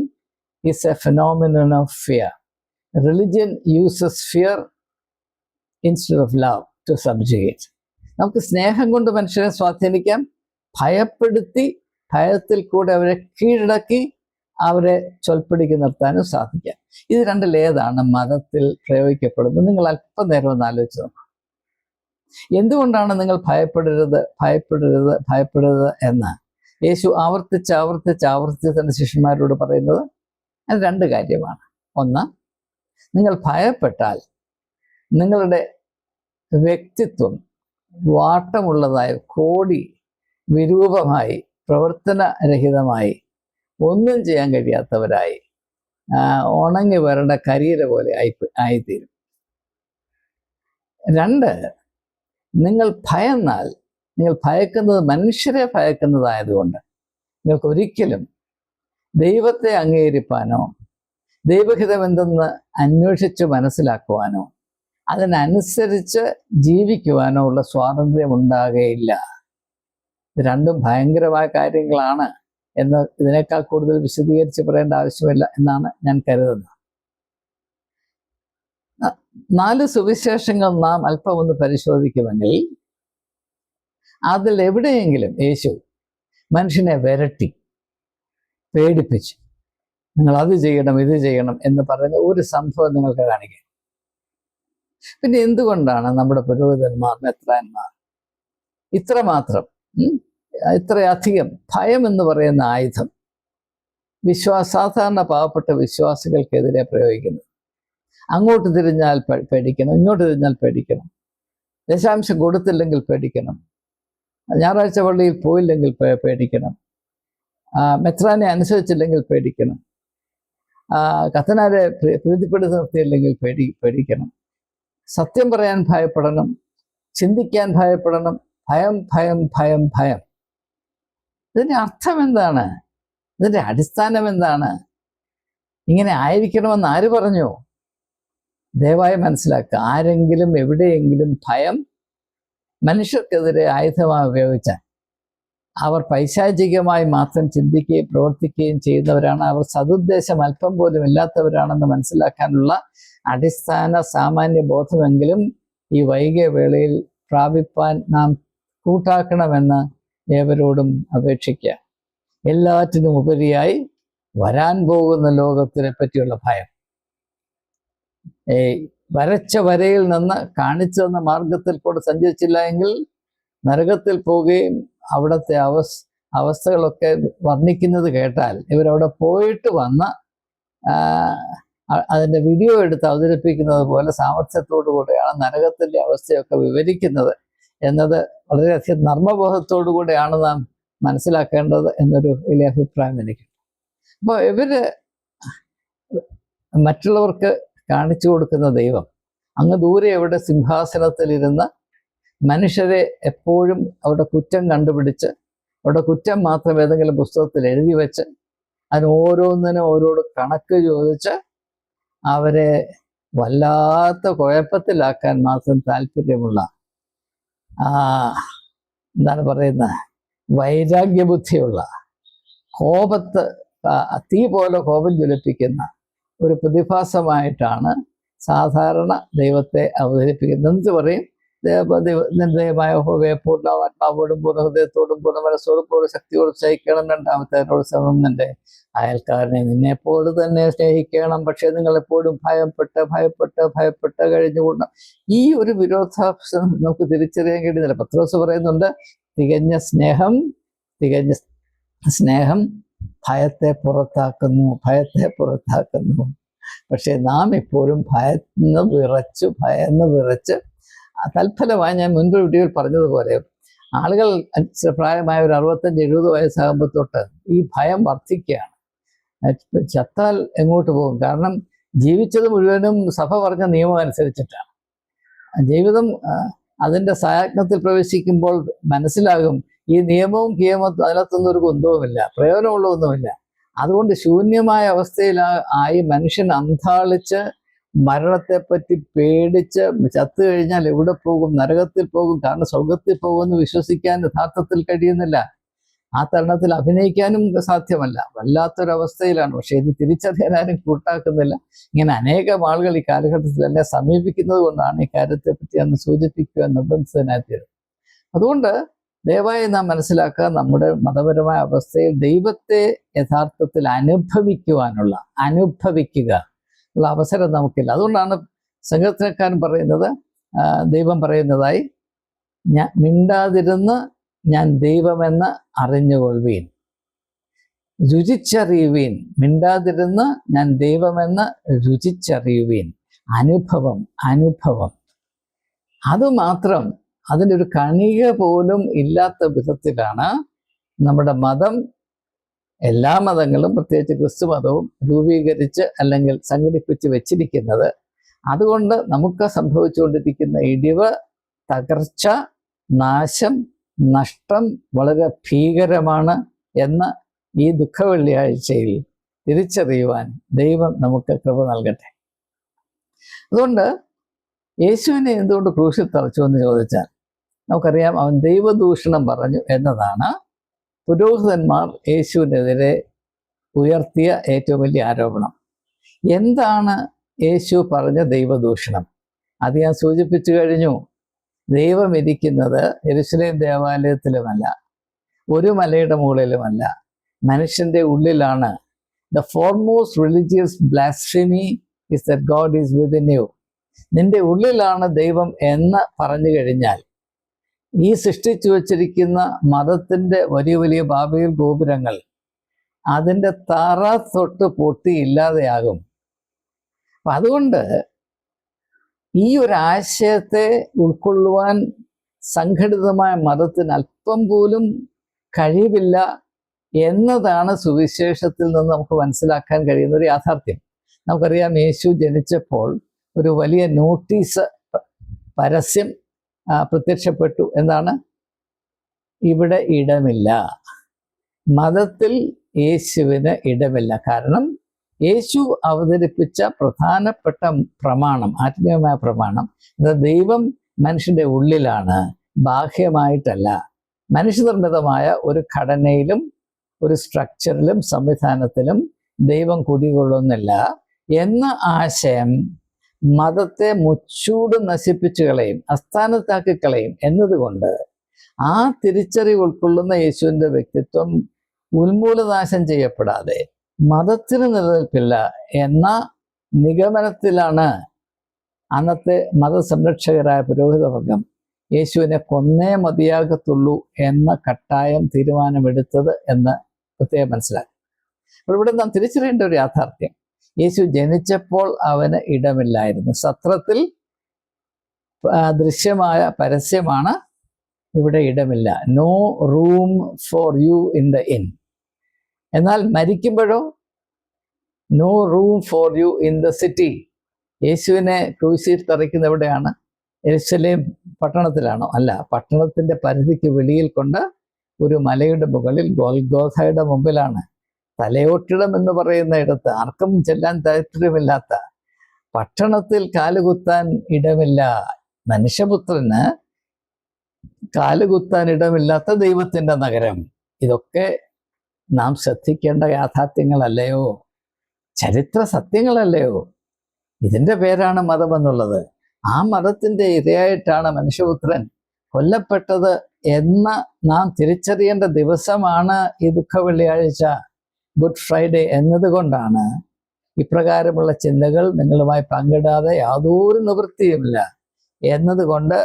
S1: is a phenomenon of fear. Religion uses fear instead of love to subjugate. നമുക്ക് സ്നേഹം കൊണ്ട് മനുഷ്യരെ സ്വാധീനിക്കാം, ഭയപ്പെടുത്തി ഭയത്തിൽ കൂടെ അവരെ കീഴടക്കി അവരെ ചൊൽപ്പിടിക്ക് നിർത്താനും സാധിക്കാം. ഇത് രണ്ടിലേതാണ് മതത്തിൽ പ്രയോഗിക്കപ്പെടുന്നത്? നിങ്ങൾ അല്പനേരം ഒന്ന് ആലോചിച്ച് നോക്കാം. എന്തുകൊണ്ടാണ് നിങ്ങൾ ഭയപ്പെടരുത് എന്ന് യേശു ആവർത്തിച്ച് തന്റെ ശിഷ്യന്മാരോട് പറയുന്നത്? അത് 2 കാര്യമാണ്. ഒന്ന്, നിങ്ങൾ ഭയപ്പെട്ടാൽ നിങ്ങളുടെ വ്യക്തിത്വം വാട്ടമുള്ളതായി, കോടി വിരൂപമായി, പ്രവർത്തനരഹിതമായി, ഒന്നും ചെയ്യാൻ കഴിയാത്തവരായി, ഉണങ്ങി വരേണ്ട കരിയില പോലെ ആയിത്തീരും. 2, നിങ്ങൾ ഭയന്നാൽ, നിങ്ങൾ ഭയക്കുന്നത് മനുഷ്യരെ ഭയക്കുന്നതായതുകൊണ്ട് നിങ്ങൾക്ക് ഒരിക്കലും ദൈവത്തെ അംഗീകരിപ്പാനോ ദൈവഹിതം എന്തെന്ന് അന്വേഷിച്ച് മനസ്സിലാക്കുവാനോ അതിനനുസരിച്ച് ജീവിക്കുവാനോ ഉള്ള സ്വാതന്ത്ര്യം ഉണ്ടാകുകയില്ല. ഇത് രണ്ടും ഭയങ്കരമായ കാര്യങ്ങളാണ് എന്ന് ഇതിനേക്കാൾ കൂടുതൽ വിശദീകരിച്ച് പറയേണ്ട ആവശ്യമില്ല എന്നാണ് ഞാൻ കരുതുന്നത്. 4 സുവിശേഷങ്ങൾ നാം അല്പം ഒന്ന് പരിശോധിക്കുമെങ്കിൽ അതിൽ എവിടെയെങ്കിലും യേശു മനുഷ്യനെ വിരട്ടി പേടിപ്പിച്ച് നിങ്ങൾ അത് ചെയ്യണം ഇത് ചെയ്യണം എന്ന് പറഞ്ഞ ഒരു സംഭവം നിങ്ങൾക്ക് കാണിക്കാം. പിന്നെ എന്തുകൊണ്ടാണ് നമ്മുടെ പുരോഹിതന്മാർ, മെത്രാന്മാർ ഇത്രയധികം ഭയം എന്ന് പറയുന്ന ആയുധം സാധാരണ പാവപ്പെട്ട വിശ്വാസികൾക്കെതിരെ പ്രയോഗിക്കുന്നത്? അങ്ങോട്ട് തിരിഞ്ഞാൽ പേടിക്കണം, ഇങ്ങോട്ട് തിരിഞ്ഞാൽ പേടിക്കണം, ദശാംശം കൊടുത്തില്ലെങ്കിൽ പേടിക്കണം, ഞായറാഴ്ച പള്ളിയിൽ പോയില്ലെങ്കിൽ പേടിക്കണം, മെത്രാനെ അനുസരിച്ചില്ലെങ്കിൽ പേടിക്കണം, കത്തനാരെ പ്രീതിപ്പെടുത്തി നിർത്തിയില്ലെങ്കിൽ പേടിക്കണം, സത്യം പറയാൻ ഭയപ്പെടണം, ചിന്തിക്കാൻ ഭയപ്പെടണം. ഭയം ഭയം ഭയം ഭയം. ഇതിൻ്റെ അർത്ഥം എന്താണ്? ഇതിൻ്റെ അടിസ്ഥാനം എന്താണ്? ഇങ്ങനെ ആയിരിക്കണമെന്ന് ആര് പറഞ്ഞു? ദയവായി മനസ്സിലാക്കുക. ആരെങ്കിലും എവിടെയെങ്കിലും ഭയം മനുഷ്യർക്കെതിരെ ആയുധമായി ഉപയോഗിച്ചാൽ അവർ പൈശാചികമായി മാത്രം ചിന്തിക്കുകയും പ്രവർത്തിക്കുകയും ചെയ്യുന്നവരാണ്. അവർ സതുദ്ദേശം അല്പം പോലും ഇല്ലാത്തവരാണെന്ന് മനസ്സിലാക്കാനുള്ള അടിസ്ഥാന സാമാന്യ ബോധമെങ്കിലും ഈ വൈകിയ വേളയിൽ പ്രാപിപ്പാൻ നാം കൂട്ടാക്കണമെന്ന് ഏവരോടും അപേക്ഷിക്കുക. എല്ലാറ്റിനും ഉപരിയായി വരാൻ പോകുന്ന ലോകത്തിനെ പറ്റിയുള്ള ഭയം. വരച്ച വരയിൽ നിന്ന് കാണിച്ചു തന്ന മാർഗത്തിൽ കൂടെ സഞ്ചരിച്ചില്ല എങ്കിൽ നരകത്തിൽ പോവുകയും അവിടുത്തെ അവസ്ഥകളൊക്കെ വർണ്ണിക്കുന്നത് കേട്ടാൽ ഇവരവിടെ പോയിട്ട് വന്ന അതിൻ്റെ വീഡിയോ എടുത്ത് അവതരിപ്പിക്കുന്നത് പോലെ സാമർഥ്യത്തോടു കൂടെയാണ് നരകത്തിൻ്റെ അവസ്ഥയൊക്കെ വിവരിക്കുന്നത് എന്നത് വളരെയധികം നർമ്മബോധത്തോടു കൂടെയാണ് നാം മനസ്സിലാക്കേണ്ടത് എന്നൊരു വലിയ അഭിപ്രായം എനിക്ക്. അപ്പോൾ ഇവര് മറ്റുള്ളവർക്ക് കാണിച്ചു കൊടുക്കുന്ന ദൈവം അങ്ങ് ദൂരെ എവിടെ സിംഹാസനത്തിലിരുന്ന് മനുഷ്യരെ എപ്പോഴും അവിടെ കുറ്റം കണ്ടുപിടിച്ച് അവിടെ കുറ്റം മാത്രം ഏതെങ്കിലും പുസ്തകത്തിൽ എഴുതി വെച്ച് അതിന് ഓരോന്നിനും ഓരോട് കണക്ക് ചോദിച്ച് അവരെ വല്ലാത്ത കുഴപ്പത്തിലാക്കാൻ മാത്രം താല്പര്യമുള്ള എന്താണ് പറയുന്നത്, വൈരാഗ്യബുദ്ധിയുള്ള, കോപത്ത് തീ പോലെ കോപം ജ്വലിപ്പിക്കുന്ന ഒരു പ്രതിഭാസമായിട്ടാണ് സാധാരണ ദൈവത്തെ അവതരിപ്പിക്കുന്നത്. എന്ന് പറയും, ദൈവമായ ഹോവയെ പൂർണ്ണ ആത്മാവോടും പൂർണ്ണ ഹൃദയത്തോടും പൂർണ്ണ മനസ്സോടും പൂർണ്ണ ശക്തിയോടും സ്നേഹിക്കണം. രണ്ടാമത്തേനോട് സമം നിന്റെ അയൽക്കാരനെ നിന്നെപ്പോലെ തന്നെ സ്നേഹിക്കണം. പക്ഷേ നിങ്ങളെപ്പോഴും ഭയപ്പെട്ട് കഴിഞ്ഞുകൂടണം. ഈ ഒരു വിരോധാഭാസം നമുക്ക് തിരിച്ചറിയാൻ കഴിയുന്നില്ല. പത്രോസ് പറയുന്നുണ്ട്, തികഞ്ഞ സ്നേഹം ഭയത്തെ പുറത്താക്കുന്നു. പക്ഷെ നാം ഇപ്പോഴും ഭയന്ന് വിറച്ച് തൽഫലമായി ഞാൻ മുൻപ് വീഡിയോയിൽ പറഞ്ഞതുപോലെ ആളുകൾ പ്രായമായ ഒരു 65-70 വയസ്സാകുമ്പോൾ തൊട്ട് ഈ ഭയം വർദ്ധിക്കുകയാണ്. ചത്താൽ എങ്ങോട്ട് പോകും? കാരണം ജീവിച്ചത് മുഴുവനും സഭ പറഞ്ഞ നിയമം അനുസരിച്ചിട്ടാണ്. ജീവിതം അതിൻ്റെ സായാജ്ഞത്തിൽ പ്രവേശിക്കുമ്പോൾ മനസ്സിലാകും ഈ നിയമവും കിയമത്തും അതിനകത്തൊന്നും ഒരു കുന്തവുമില്ല, പ്രയോജനമുള്ള ഒന്നുമില്ല. അതുകൊണ്ട് ശൂന്യമായ അവസ്ഥയിലായി മനുഷ്യൻ അന്താളിച്ച് മരണത്തെപ്പറ്റി പേടിച്ച് ചത്തു കഴിഞ്ഞാൽ എവിടെ പോകും? നരകത്തിൽ പോകും. കാരണം സ്വർഗത്തിൽ പോകുമെന്ന് വിശ്വസിക്കാൻ യഥാർത്ഥത്തിൽ കഴിയുന്നില്ല. ആ തരുണത്തിൽ അഭിനയിക്കാനും സാധ്യമല്ല. വല്ലാത്തൊരവസ്ഥയിലാണ്. പക്ഷെ ഇത് തിരിച്ചറിയാൻ ആരും കൂട്ടാക്കുന്നില്ല. ഇങ്ങനെ അനേകം ആളുകൾ ഈ കാലഘട്ടത്തിൽ എന്നെ സമീപിക്കുന്നത് കൊണ്ടാണ് ഈ കാര്യത്തെപ്പറ്റി അന്ന് സൂചിപ്പിക്കുക നിർബന്ധിതനായിത്തീരുന്നത്. അതുകൊണ്ട് ദയവായി നാം മനസ്സിലാക്കുക, നമ്മുടെ മതപരമായ അവസ്ഥയിൽ ദൈവത്തെ യഥാർത്ഥത്തിൽ അനുഭവിക്കുക ഉള്ള അവസരം നമുക്കില്ല. അതുകൊണ്ടാണ് സങ്കീർത്തനക്കാരൻ പറയുന്നത്, ദൈവം പറയുന്നതായി, മിണ്ടാതിരുന്ന് ഞാൻ ദൈവമെന്ന് അറിഞ്ഞുകൊള്ളുവീൻ, രുചിച്ചറിയുവീൻ. മിണ്ടാതിരുന്ന് ഞാൻ ദൈവമെന്ന് രുചിച്ചറിയുവീൻ. അനുഭവം അതുമാത്രം, അതിൻ്റെ ഒരു കണിക പോലും ഇല്ലാത്ത വിധത്തിലാണ് നമ്മുടെ മതം, എല്ലാ മതങ്ങളും പ്രത്യേകിച്ച് ക്രിസ്തു മതവും രൂപീകരിച്ച് അല്ലെങ്കിൽ സംഘടിപ്പിച്ച് വെച്ചിരിക്കുന്നത്. അതുകൊണ്ട് നമുക്ക് സംഭവിച്ചുകൊണ്ടിരിക്കുന്ന ഇടിവ്, തകർച്ച, നാശം, നഷ്ടം വളരെ ഭീകരമാണ് എന്ന് ഈ ദുഃഖവെള്ളിയാഴ്ചയിൽ തിരിച്ചറിയുവാൻ ദൈവം നമുക്ക് കൃപ നൽകട്ടെ. അതുകൊണ്ട് യേശുവിനെ എന്തുകൊണ്ട് ക്രൂശിൽ തറച്ചു എന്ന് ചോദിച്ചാൽ നമുക്കറിയാം, അവൻ ദൈവദൂഷണം പറഞ്ഞു എന്നതാണ് പുരോഹിതന്മാർ യേശുവിനെതിരെ ഉയർത്തിയ ഏറ്റവും വലിയ ആരോപണം. എന്താണ് യേശു പറഞ്ഞ ദൈവദൂഷണം? അത് ഞാൻ സൂചിപ്പിച്ചു കഴിഞ്ഞു. ദൈവം ഇരിക്കുന്നത് യെരൂശലേം ദേവാലയത്തിലുമല്ല, ഒരു മലയുടെ മുകളിലുമല്ല, മനുഷ്യൻ്റെ ഉള്ളിലാണ്. The foremost religious blasphemy is that God is within you. നിന്റെ ഉള്ളിലാണ് ദൈവം എന്ന് പറഞ്ഞു കഴിഞ്ഞാൽ ഈ സൃഷ്ടിച്ചു വച്ചിരിക്കുന്ന മതത്തിൻ്റെ വലിയ വലിയ ബാബേൽ ഗോപുരങ്ങൾ അതിൻ്റെ തറ തൊട്ട് പൊട്ടി ഇല്ലാതെയാകും. അപ്പം അതുകൊണ്ട് ഈ ഒരു ആശയത്തെ ഉൾക്കൊള്ളുവാൻ സംഘടിതമായ മതത്തിന് അല്പം പോലും കഴിവില്ല എന്നതാണ് സുവിശേഷത്തിൽ നിന്ന് നമുക്ക് മനസ്സിലാക്കാൻ കഴിയുന്ന ഒരു യാഥാർത്ഥ്യം. നമുക്കറിയാം, യേശു ജനിച്ചപ്പോൾ ഒരു വലിയ നോട്ടീസ് പരസ്യം പ്രത്യക്ഷപ്പെട്ടു. എന്താണ്? ഇവിടെ ഇടമില്ല, മതത്തിൽ യേശുവിന് ഇടമില്ല. കാരണം യേശു അവതരിപ്പിച്ച പ്രധാനപ്പെട്ട പ്രമാണം, ആത്മീയമായ പ്രമാണം, ദൈവം മനുഷ്യൻ്റെ ഉള്ളിലാണ്, ബാഹ്യമായിട്ടല്ല, മനുഷ്യനിർമ്മിതമായ ഒരു ഘടനയിലും ഒരു സ്ട്രക്ചറിലും സംവിധാനത്തിലും ദൈവം കുടികൊള്ളുന്നില്ല എന്ന ആശയം മതത്തെ മുച്ചൂട് നശിപ്പിച്ചു കളയും, അസ്ഥാനത്താക്കി കളയും എന്നതുകൊണ്ട് ആ തിരിച്ചറിവ് ഉൾക്കൊള്ളുന്ന യേശുവിൻ്റെ വ്യക്തിത്വം ഉന്മൂലനാശം ചെയ്യപ്പെടാതെ മതത്തിന് നിലനിൽപ്പില്ല എന്ന നിഗമനത്തിലാണ് അന്നത്തെ മതസംരക്ഷകരായ പുരോഹിതവർഗം യേശുവിനെ കൊന്നേ മതിയാകത്തുള്ളൂ എന്ന കട്ടായം തീരുമാനമെടുത്തത് എന്ന് പ്രത്യേകം മനസ്സിലാക്കി. അപ്പോൾ ഇവിടെ നാം തിരിച്ചറിയേണ്ട ഒരു യാഥാർത്ഥ്യം, യേശു ജനിച്ചപ്പോൾ അവന് ഇടമില്ലായിരുന്നു. സത്രത്തിൽ ദൃശ്യമായ പരസ്യമാണ്, ഇവിടെ ഇടമില്ല. No room for you in the inn. എന്നാൽ മരിക്കുമ്പോഴോ no room for you in the city. യേശുവിനെ ക്രൂശിൽ തറയ്ക്കുന്ന എവിടെയാണ്? യെരുശലേം പട്ടണത്തിലാണോ? അല്ല, പട്ടണത്തിൻ്റെ പരിധിക്ക് വെളിയിൽ കൊണ്ട് ഒരു മലയുടെ മുകളിൽ ഗോൽഗോഥയുടെ മുമ്പിലാണ്. തലയോട്ടിടം എന്ന് പറയുന്ന ഇടത്ത്, ആർക്കും ചെല്ലാൻ താല്പര്യമില്ലാത്ത, പട്ടണത്തിൽ കാലുകുത്താൻ ഇടമില്ല, മനുഷ്യപുത്രന് കാലുകുത്താൻ ഇടമില്ലാത്ത ദൈവത്തിൻ്റെ നഗരം. ഇതൊക്കെ നാം ശ്രദ്ധിക്കേണ്ട യാഥാർത്ഥ്യങ്ങളല്ലയോ? ചരിത്ര സത്യങ്ങളല്ലയോ? ഇതിൻ്റെ പേരാണ് മതമെന്നുള്ളത്. ആ മതത്തിൻ്റെ ഇരയായിട്ടാണ് മനുഷ്യപുത്രൻ കൊല്ലപ്പെട്ടത് എന്ന് നാം തിരിച്ചറിയേണ്ട ദിവസമാണ് ഈ ദുഃഖ വെള്ളിയാഴ്ച, ഗുഡ് ഫ്രൈഡേ എന്നതുകൊണ്ടാണ് ഇപ്രകാരമുള്ള ചിന്തകൾ നിങ്ങളുമായി പങ്കിടാതെ യാതൊരു നിവൃത്തിയുമില്ല എന്നതുകൊണ്ട്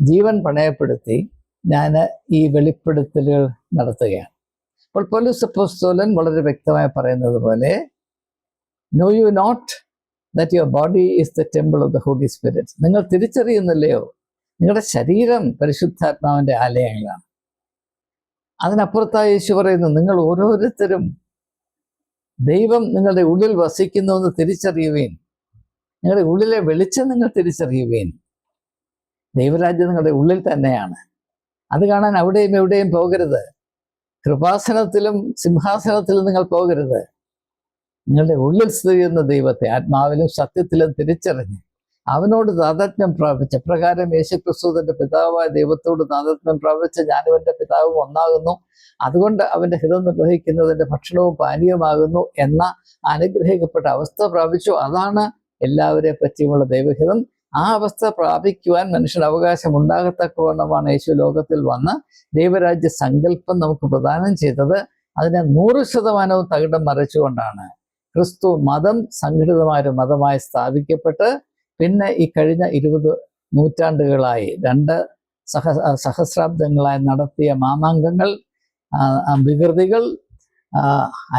S1: ജീവൻ പണയപ്പെടുത്തി ഞാൻ ഈ വെളിപ്പെടുത്തലുകൾ നടത്തുകയാണ്. അപ്പോൾ പൗലോസ് അപ്പോസ്തലൻ വളരെ വ്യക്തമായി പറയുന്നത് പോലെ, know you not that your body is the temple of the Holy Spirit. നിങ്ങൾ തിരിച്ചറിയുന്നില്ലയോ നിങ്ങളുടെ ശരീരം പരിശുദ്ധാത്മാവിൻ്റെ ആലയങ്ങളാണ്. അതിനപ്പുറത്തായി യേശു പറയുന്നു, നിങ്ങൾ ഓരോരുത്തരും ദൈവം നിങ്ങളുടെ ഉള്ളിൽ വസിക്കുന്നു എന്ന് തിരിച്ചറിയുവേൻ. നിങ്ങളുടെ ഉള്ളിലെ വെളിച്ചം നിങ്ങൾ തിരിച്ചറിയുവേൻ. ദൈവരാജ്യം നിങ്ങളുടെ ഉള്ളിൽ തന്നെയാണ്. അത് കാണാൻ അവിടെയും എവിടെയും പോകരുത്. കൃപാസനത്തിലും സിംഹാസനത്തിലും നിങ്ങൾ പോകരുത്. നിങ്ങളുടെ ഉള്ളിൽ സ്ഥിതി ചെയ്യുന്ന ദൈവത്തെ ആത്മാവിലും സത്യത്തിലും തിരിച്ചറിഞ്ഞ് അവനോട് താതാത്മ്യം പ്രാപിച്ച പ്രകാരം യേശുക്രിസ്തു തൻ്റെ പിതാവായ ദൈവത്തോട് താതാത്മ്യം പ്രാപിച്ച ഞാനും എൻ്റെ പിതാവും ഒന്നാകുന്നു, അതുകൊണ്ട് അവൻ്റെ ഹിതം നിർവഹിക്കുന്നതിൻ്റെ ഭക്ഷണവും പാനീയമാകുന്നു എന്ന അനുഗ്രഹിക്കപ്പെട്ട അവസ്ഥ പ്രാപിച്ചു. അതാണ് എല്ലാവരെ പറ്റിയുമുള്ള ദൈവഹിതം. ആ അവസ്ഥ പ്രാപിക്കുവാൻ മനുഷ്യന് അവകാശം ഉണ്ടാകത്തക്കവണ്ണമാണ് യേശു ലോകത്തിൽ വന്ന് ദൈവരാജ്യ സങ്കല്പം നമുക്ക് പ്രദാനം ചെയ്തത്. അതിനെ 100% തകിടം മറിച്ചുകൊണ്ടാണ് ക്രിസ്തു മതം സംഘടിതമായൊരു മതമായി സ്ഥാപിക്കപ്പെട്ട് പിന്നെ ഈ കഴിഞ്ഞ 20 നൂറ്റാണ്ടുകളായി 2 സഹസ്രാബ്ദങ്ങളായി നടത്തിയ മാമാങ്കങ്ങൾ, വികൃതികൾ,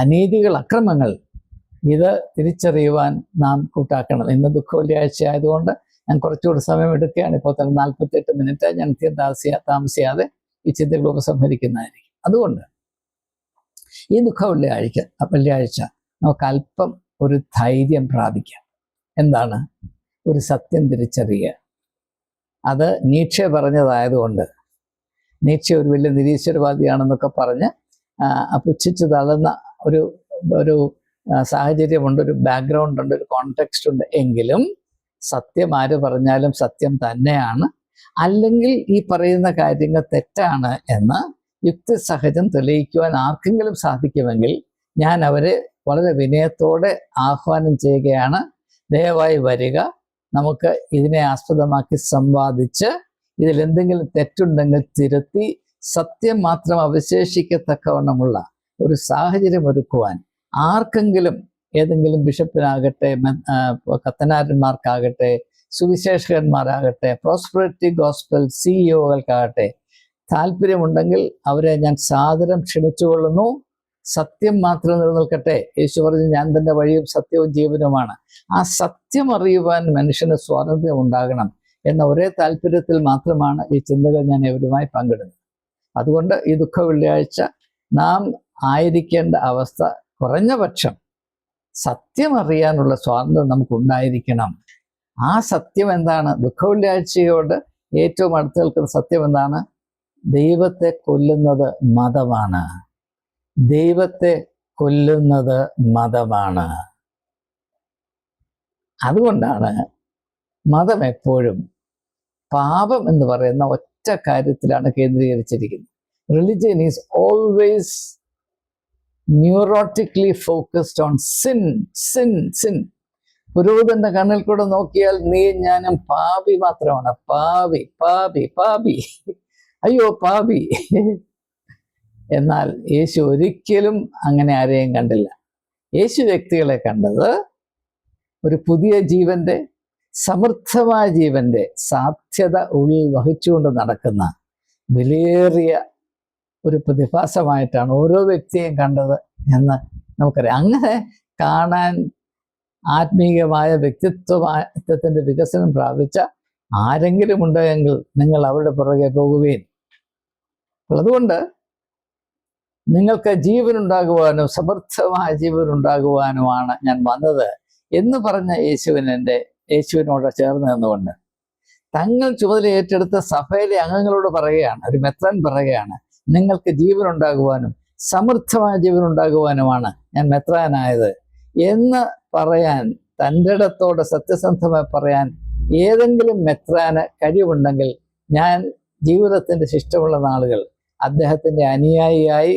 S1: അനീതികൾ, അക്രമങ്ങൾ ഇത് തിരിച്ചറിയുവാൻ നാം കൂട്ടാക്കണം. ഇന്ന് ദുഃഖ വെള്ളിയാഴ്ച ആയതുകൊണ്ട് ഞാൻ കുറച്ചുകൂടി സമയം എടുക്കുകയാണ്. ഇപ്പോൾ തന്നെ 48 മിനിറ്റ്. ഞാൻ താമസിയാതെ ഈ ചിന്തകൾ ഉപസംഹരിക്കുന്നതായിരിക്കും. അതുകൊണ്ട് ഈ ദുഃഖ വെള്ളിയാഴ്ച നമുക്ക് അല്പം ഒരു ധൈര്യം പ്രാപിക്കാം. എന്താണ്? ഒരു സത്യം തിരിച്ചറിയുക. അത് നീറ്റെ പറഞ്ഞതായതുകൊണ്ട്, നീറ്റെ ഒരു വലിയ നിരീശ്വരവാദിയാണെന്നൊക്കെ പറഞ്ഞ് പുച്ഛിച്ച് തള്ളുന്ന ഒരു സാഹചര്യമുണ്ട്, ഒരു ബാക്ക്ഗ്രൗണ്ട് ഉണ്ട്, ഒരു കോണ്ടെക്സ്റ്റ് ഉണ്ട്. എങ്കിലും സത്യം ആര് പറഞ്ഞാലും സത്യം തന്നെയാണ്. അല്ലെങ്കിൽ ഈ പറയുന്ന കാര്യങ്ങൾ തെറ്റാണ് എന്ന് യുക്തിസഹജം തെളിയിക്കുവാൻ ആർക്കെങ്കിലും സാധിക്കുമെങ്കിൽ ഞാൻ അവരെ വളരെ വിനയത്തോടെ ആഹ്വാനം ചെയ്യുകയാണ്. ദയവായി വരിക, നമുക്ക് ഇതിനെ ആസ്പദമാക്കി സംവാദിച്ച് ഇതിലെന്തെങ്കിലും തെറ്റുണ്ടെങ്കിൽ തിരുത്തി സത്യം മാത്രം അവശേഷിക്കത്തക്കവണ്ണമുള്ള ഒരു സാഹചര്യം ഒരുക്കുവാൻ ആർക്കെങ്കിലും, ഏതെങ്കിലും ബിഷപ്പിനാകട്ടെ, കത്തനാരന്മാർക്കാകട്ടെ, സുവിശേഷകന്മാരാകട്ടെ, പ്രോസ്പെറിറ്റി ഗോസ്പൽ സിഇഒകൾക്കാകട്ടെ താല്പര്യമുണ്ടെങ്കിൽ അവരെ ഞാൻ സാദരം ക്ഷണിച്ചുകൊള്ളുന്നു. സത്യം മാത്രം നിലനിൽക്കട്ടെ. യേശു പറഞ്ഞു, ഞാൻ തന്നെ വഴിയും സത്യവും ജീവനുമാണ്. ആ സത്യം അറിയുവാൻ മനുഷ്യന് സ്വാതന്ത്ര്യം ഉണ്ടാകണം എന്ന ഒരേ താല്പര്യത്തിൽ മാത്രമാണ് ഈ ചിന്തകൾ ഞാൻ ഇവരുമായി പങ്കിടുന്നത്. അതുകൊണ്ട് ഈ ദുഃഖ വെള്ളിയാഴ്ച നാം ആയിരിക്കേണ്ട അവസ്ഥ, കുറഞ്ഞ പക്ഷം സത്യം അറിയാനുള്ള സ്വാതന്ത്ര്യം നമുക്കുണ്ടായിരിക്കണം. ആ സത്യം എന്താണ്? ദുഃഖ വെള്ളിയാഴ്ചയോട് ഏറ്റവും അടുത്ത് നിൽക്കുന്ന സത്യം എന്താണ്? ദൈവത്തെ കൊല്ലുന്നത് മതമാണ്. ദൈവത്തെ കൊല്ലുന്നത് മതമാണ്. അതുകൊണ്ടാണ് മതം എപ്പോഴും പാപം എന്ന് പറയുന്ന ഒറ്റ കാര്യത്തിലാണ് കേന്ദ്രീകരിച്ചിരിക്കുന്നത്. Religion is always neurotically focused on sin sin sin. പുരോഹിതന്റെ കണ്ണിൽ കൂടെ നോക്കിയാൽ നീ ഞാനും പാപി മാത്രമാണ്. പാപി പാപി പാപി, അയ്യോ പാപി. എന്നാൽ യേശു ഒരിക്കലും അങ്ങനെ ആരെയും കണ്ടില്ല. യേശു വ്യക്തികളെ കണ്ടത് ഒരു പുതിയ ജീവന്റെ, സമൃദ്ധമായ ജീവന്റെ സാധ്യത ഉള്ളിൽ വഹിച്ചുകൊണ്ട് നടക്കുന്ന വിലയേറിയ ഒരു പ്രതിഭാസമായിട്ടാണ് ഓരോ വ്യക്തിയെയും കണ്ടത് എന്ന് നമുക്കറിയാം. അങ്ങനെ കാണാൻ ആത്മീയമായ വ്യക്തിത്വത്തിന്റെ വികസനം പ്രാപിച്ച ആരെങ്കിലും ഉണ്ടെങ്കിൽ നിങ്ങൾ അവരുടെ പുറകെ പോകുകയും. അതുകൊണ്ട് നിങ്ങൾക്ക് ജീവനുണ്ടാകുവാനും സമൃദ്ധമായ ജീവനുണ്ടാകുവാനുമാണ് ഞാൻ വന്നത് എന്ന് പറഞ്ഞ യേശുവിനോട് ചേർന്ന് നിന്നുകൊണ്ട് തങ്ങൾ ചുമതല ഏറ്റെടുത്ത സഭയിലെ അംഗങ്ങളോട് പറയുകയാണ്, ഒരു മെത്രാൻ പറയുകയാണ്, നിങ്ങൾക്ക് ജീവനുണ്ടാകുവാനും സമൃദ്ധമായ ജീവനുണ്ടാകുവാനുമാണ് ഞാൻ മെത്രാനായത് എന്ന് പറയാൻ, തൻ്റെ ഇടത്തോടെ സത്യസന്ധമായി പറയാൻ ഏതെങ്കിലും മെത്രാന് കഴിവുണ്ടെങ്കിൽ ഞാൻ ജീവിതത്തിൻ്റെ ശിഷ്ടമുള്ള നാളുകൾ അദ്ദേഹത്തിൻ്റെ അനുയായിയായി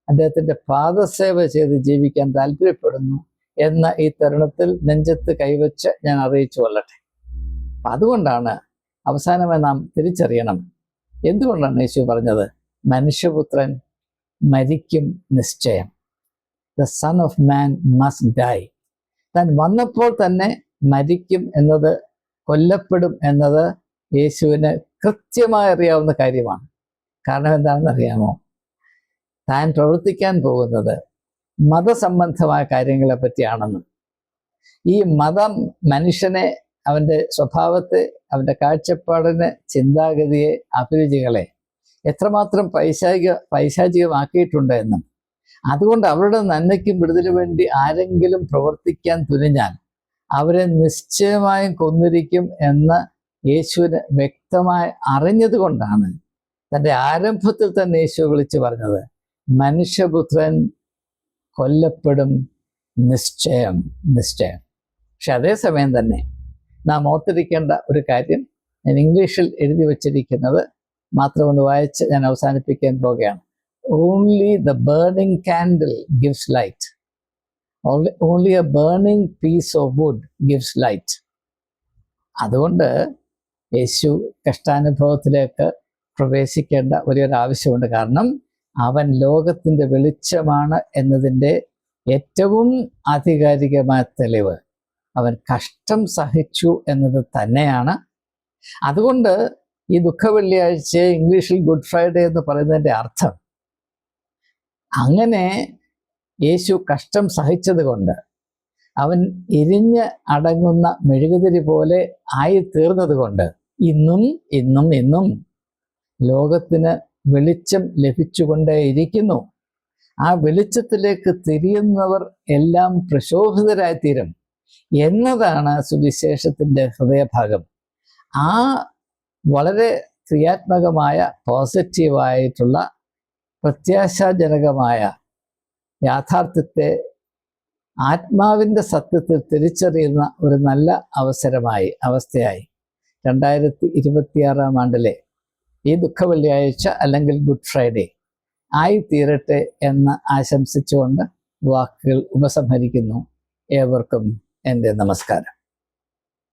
S1: അദ്ദേഹത്തിൻ്റെ പാദസേവ ചെയ്ത് ജീവിക്കാൻ താല്പര്യപ്പെടുന്നു എന്ന ഈ തരുണത്തിൽ നെഞ്ചത്ത് കൈവച്ച് ഞാൻ അറിയിച്ചു കൊള്ളട്ടെ. അതുകൊണ്ടാണ് അവസാനമായി നാം തിരിച്ചറിയണം എന്തുകൊണ്ടാണ് യേശു പറഞ്ഞത് മനുഷ്യപുത്രൻ മരിക്കും നിശ്ചയം. The son of man must die. താൻ വന്നപ്പോൾ തന്നെ മരിക്കും എന്നത്, കൊല്ലപ്പെടും എന്നത് യേശുവിന് കൃത്യമായി അറിയാവുന്ന കാര്യമാണ്. കാരണം എന്താണെന്ന് അറിയാമോ? താൻ പ്രവർത്തിക്കാൻ പോകുന്നത് മതസംബന്ധമായ കാര്യങ്ങളെ പറ്റിയാണെന്നും ഈ മതം മനുഷ്യനെ, അവൻ്റെ സ്വഭാവത്തെ, അവൻ്റെ കാഴ്ചപ്പാടിനെ, ചിന്താഗതിയെ, അഭിരുചികളെ എത്രമാത്രം പൈശാചികമാക്കിയിട്ടുണ്ട് എന്നും അതുകൊണ്ട് അവരുടെ നന്മയ്ക്കും വിടുതലിനു വേണ്ടി ആരെങ്കിലും പ്രവർത്തിക്കാൻ തുനിഞ്ഞാൽ അവരെ നിശ്ചയമായും കൊന്നിരിക്കും എന്ന് യേശുവിന് വ്യക്തമായി അറിഞ്ഞതുകൊണ്ടാണ് തൻ്റെ ആരംഭത്തിൽ തന്നെ യേശു വിളിച്ചു പറഞ്ഞത് മനുഷ്യപുത്രൻ കൊല്ലപ്പെടും നിശ്ചയം നിശ്ചയം. പക്ഷെ അതേസമയം തന്നെ നാം ഓർത്തിരിക്കേണ്ട ഒരു കാര്യം, ഞാൻ ഇംഗ്ലീഷിൽ എഴുതി വച്ചിരിക്കുന്നത് മാത്രം ഒന്ന് വായിച്ച് ഞാൻ അവസാനിപ്പിക്കാൻ പോകുകയാണ്. Only the burning candle gives light. Only a burning piece of wood gives light. അതുകൊണ്ട് യേശു കഷ്ടാനുഭവത്തിലേക്ക് പ്രവേശിക്കേണ്ട ഒരു ആവശ്യമുണ്ട്. കാരണം അവൻ ലോകത്തിൻ്റെ വെളിച്ചമാണ് എന്നതിൻ്റെ ഏറ്റവും ആധികാരികമായ തെളിവ് അവൻ കഷ്ടം സഹിച്ചു എന്നത് തന്നെയാണ്. അതുകൊണ്ട് ഈ ദുഃഖവെള്ളിയാഴ്ചയെ ഇംഗ്ലീഷിൽ ഗുഡ് ഫ്രൈഡേ എന്ന് പറയുന്നതിൻ്റെ അർത്ഥം, അങ്ങനെ യേശു കഷ്ടം സഹിച്ചത് കൊണ്ട് അവൻ എരിഞ്ഞ് അടങ്ങുന്ന മെഴുകുതിരി പോലെ ആയി തീർന്നത് കൊണ്ട് ഇന്നും ഇന്നും ഇന്നും ലോകത്തിന് വെളിച്ചം ലഭിച്ചുകൊണ്ടേയിരിക്കുന്നു. ആ വെളിച്ചത്തിലേക്ക് തിരിയുന്നവർ എല്ലാം പ്രശോഭിതരായിത്തീരും എന്നതാണ് സുവിശേഷത്തിൻ്റെ ഹൃദയഭാഗം. ആ വളരെ ക്രിയാത്മകമായ, പോസിറ്റീവായിട്ടുള്ള, പ്രത്യാശാജനകമായ യാഥാർത്ഥ്യത്തെ ആത്മാവിൻ്റെ സത്യത്തിൽ തിരിച്ചറിയുന്ന ഒരു നല്ല അവസ്ഥയായി 2026 ആണ്ടിലെ ഈ ദുഃഖവെള്ളിയാഴ്ച അല്ലെങ്കിൽ ഗുഡ് ഫ്രൈഡേ ആയി തീരട്ടെ എന്ന് ആശംസിച്ചുകൊണ്ട് വാക്കുകൾ ഉപസംഹരിക്കുന്നു. ഏവർക്കും എൻ്റെ നമസ്കാരം.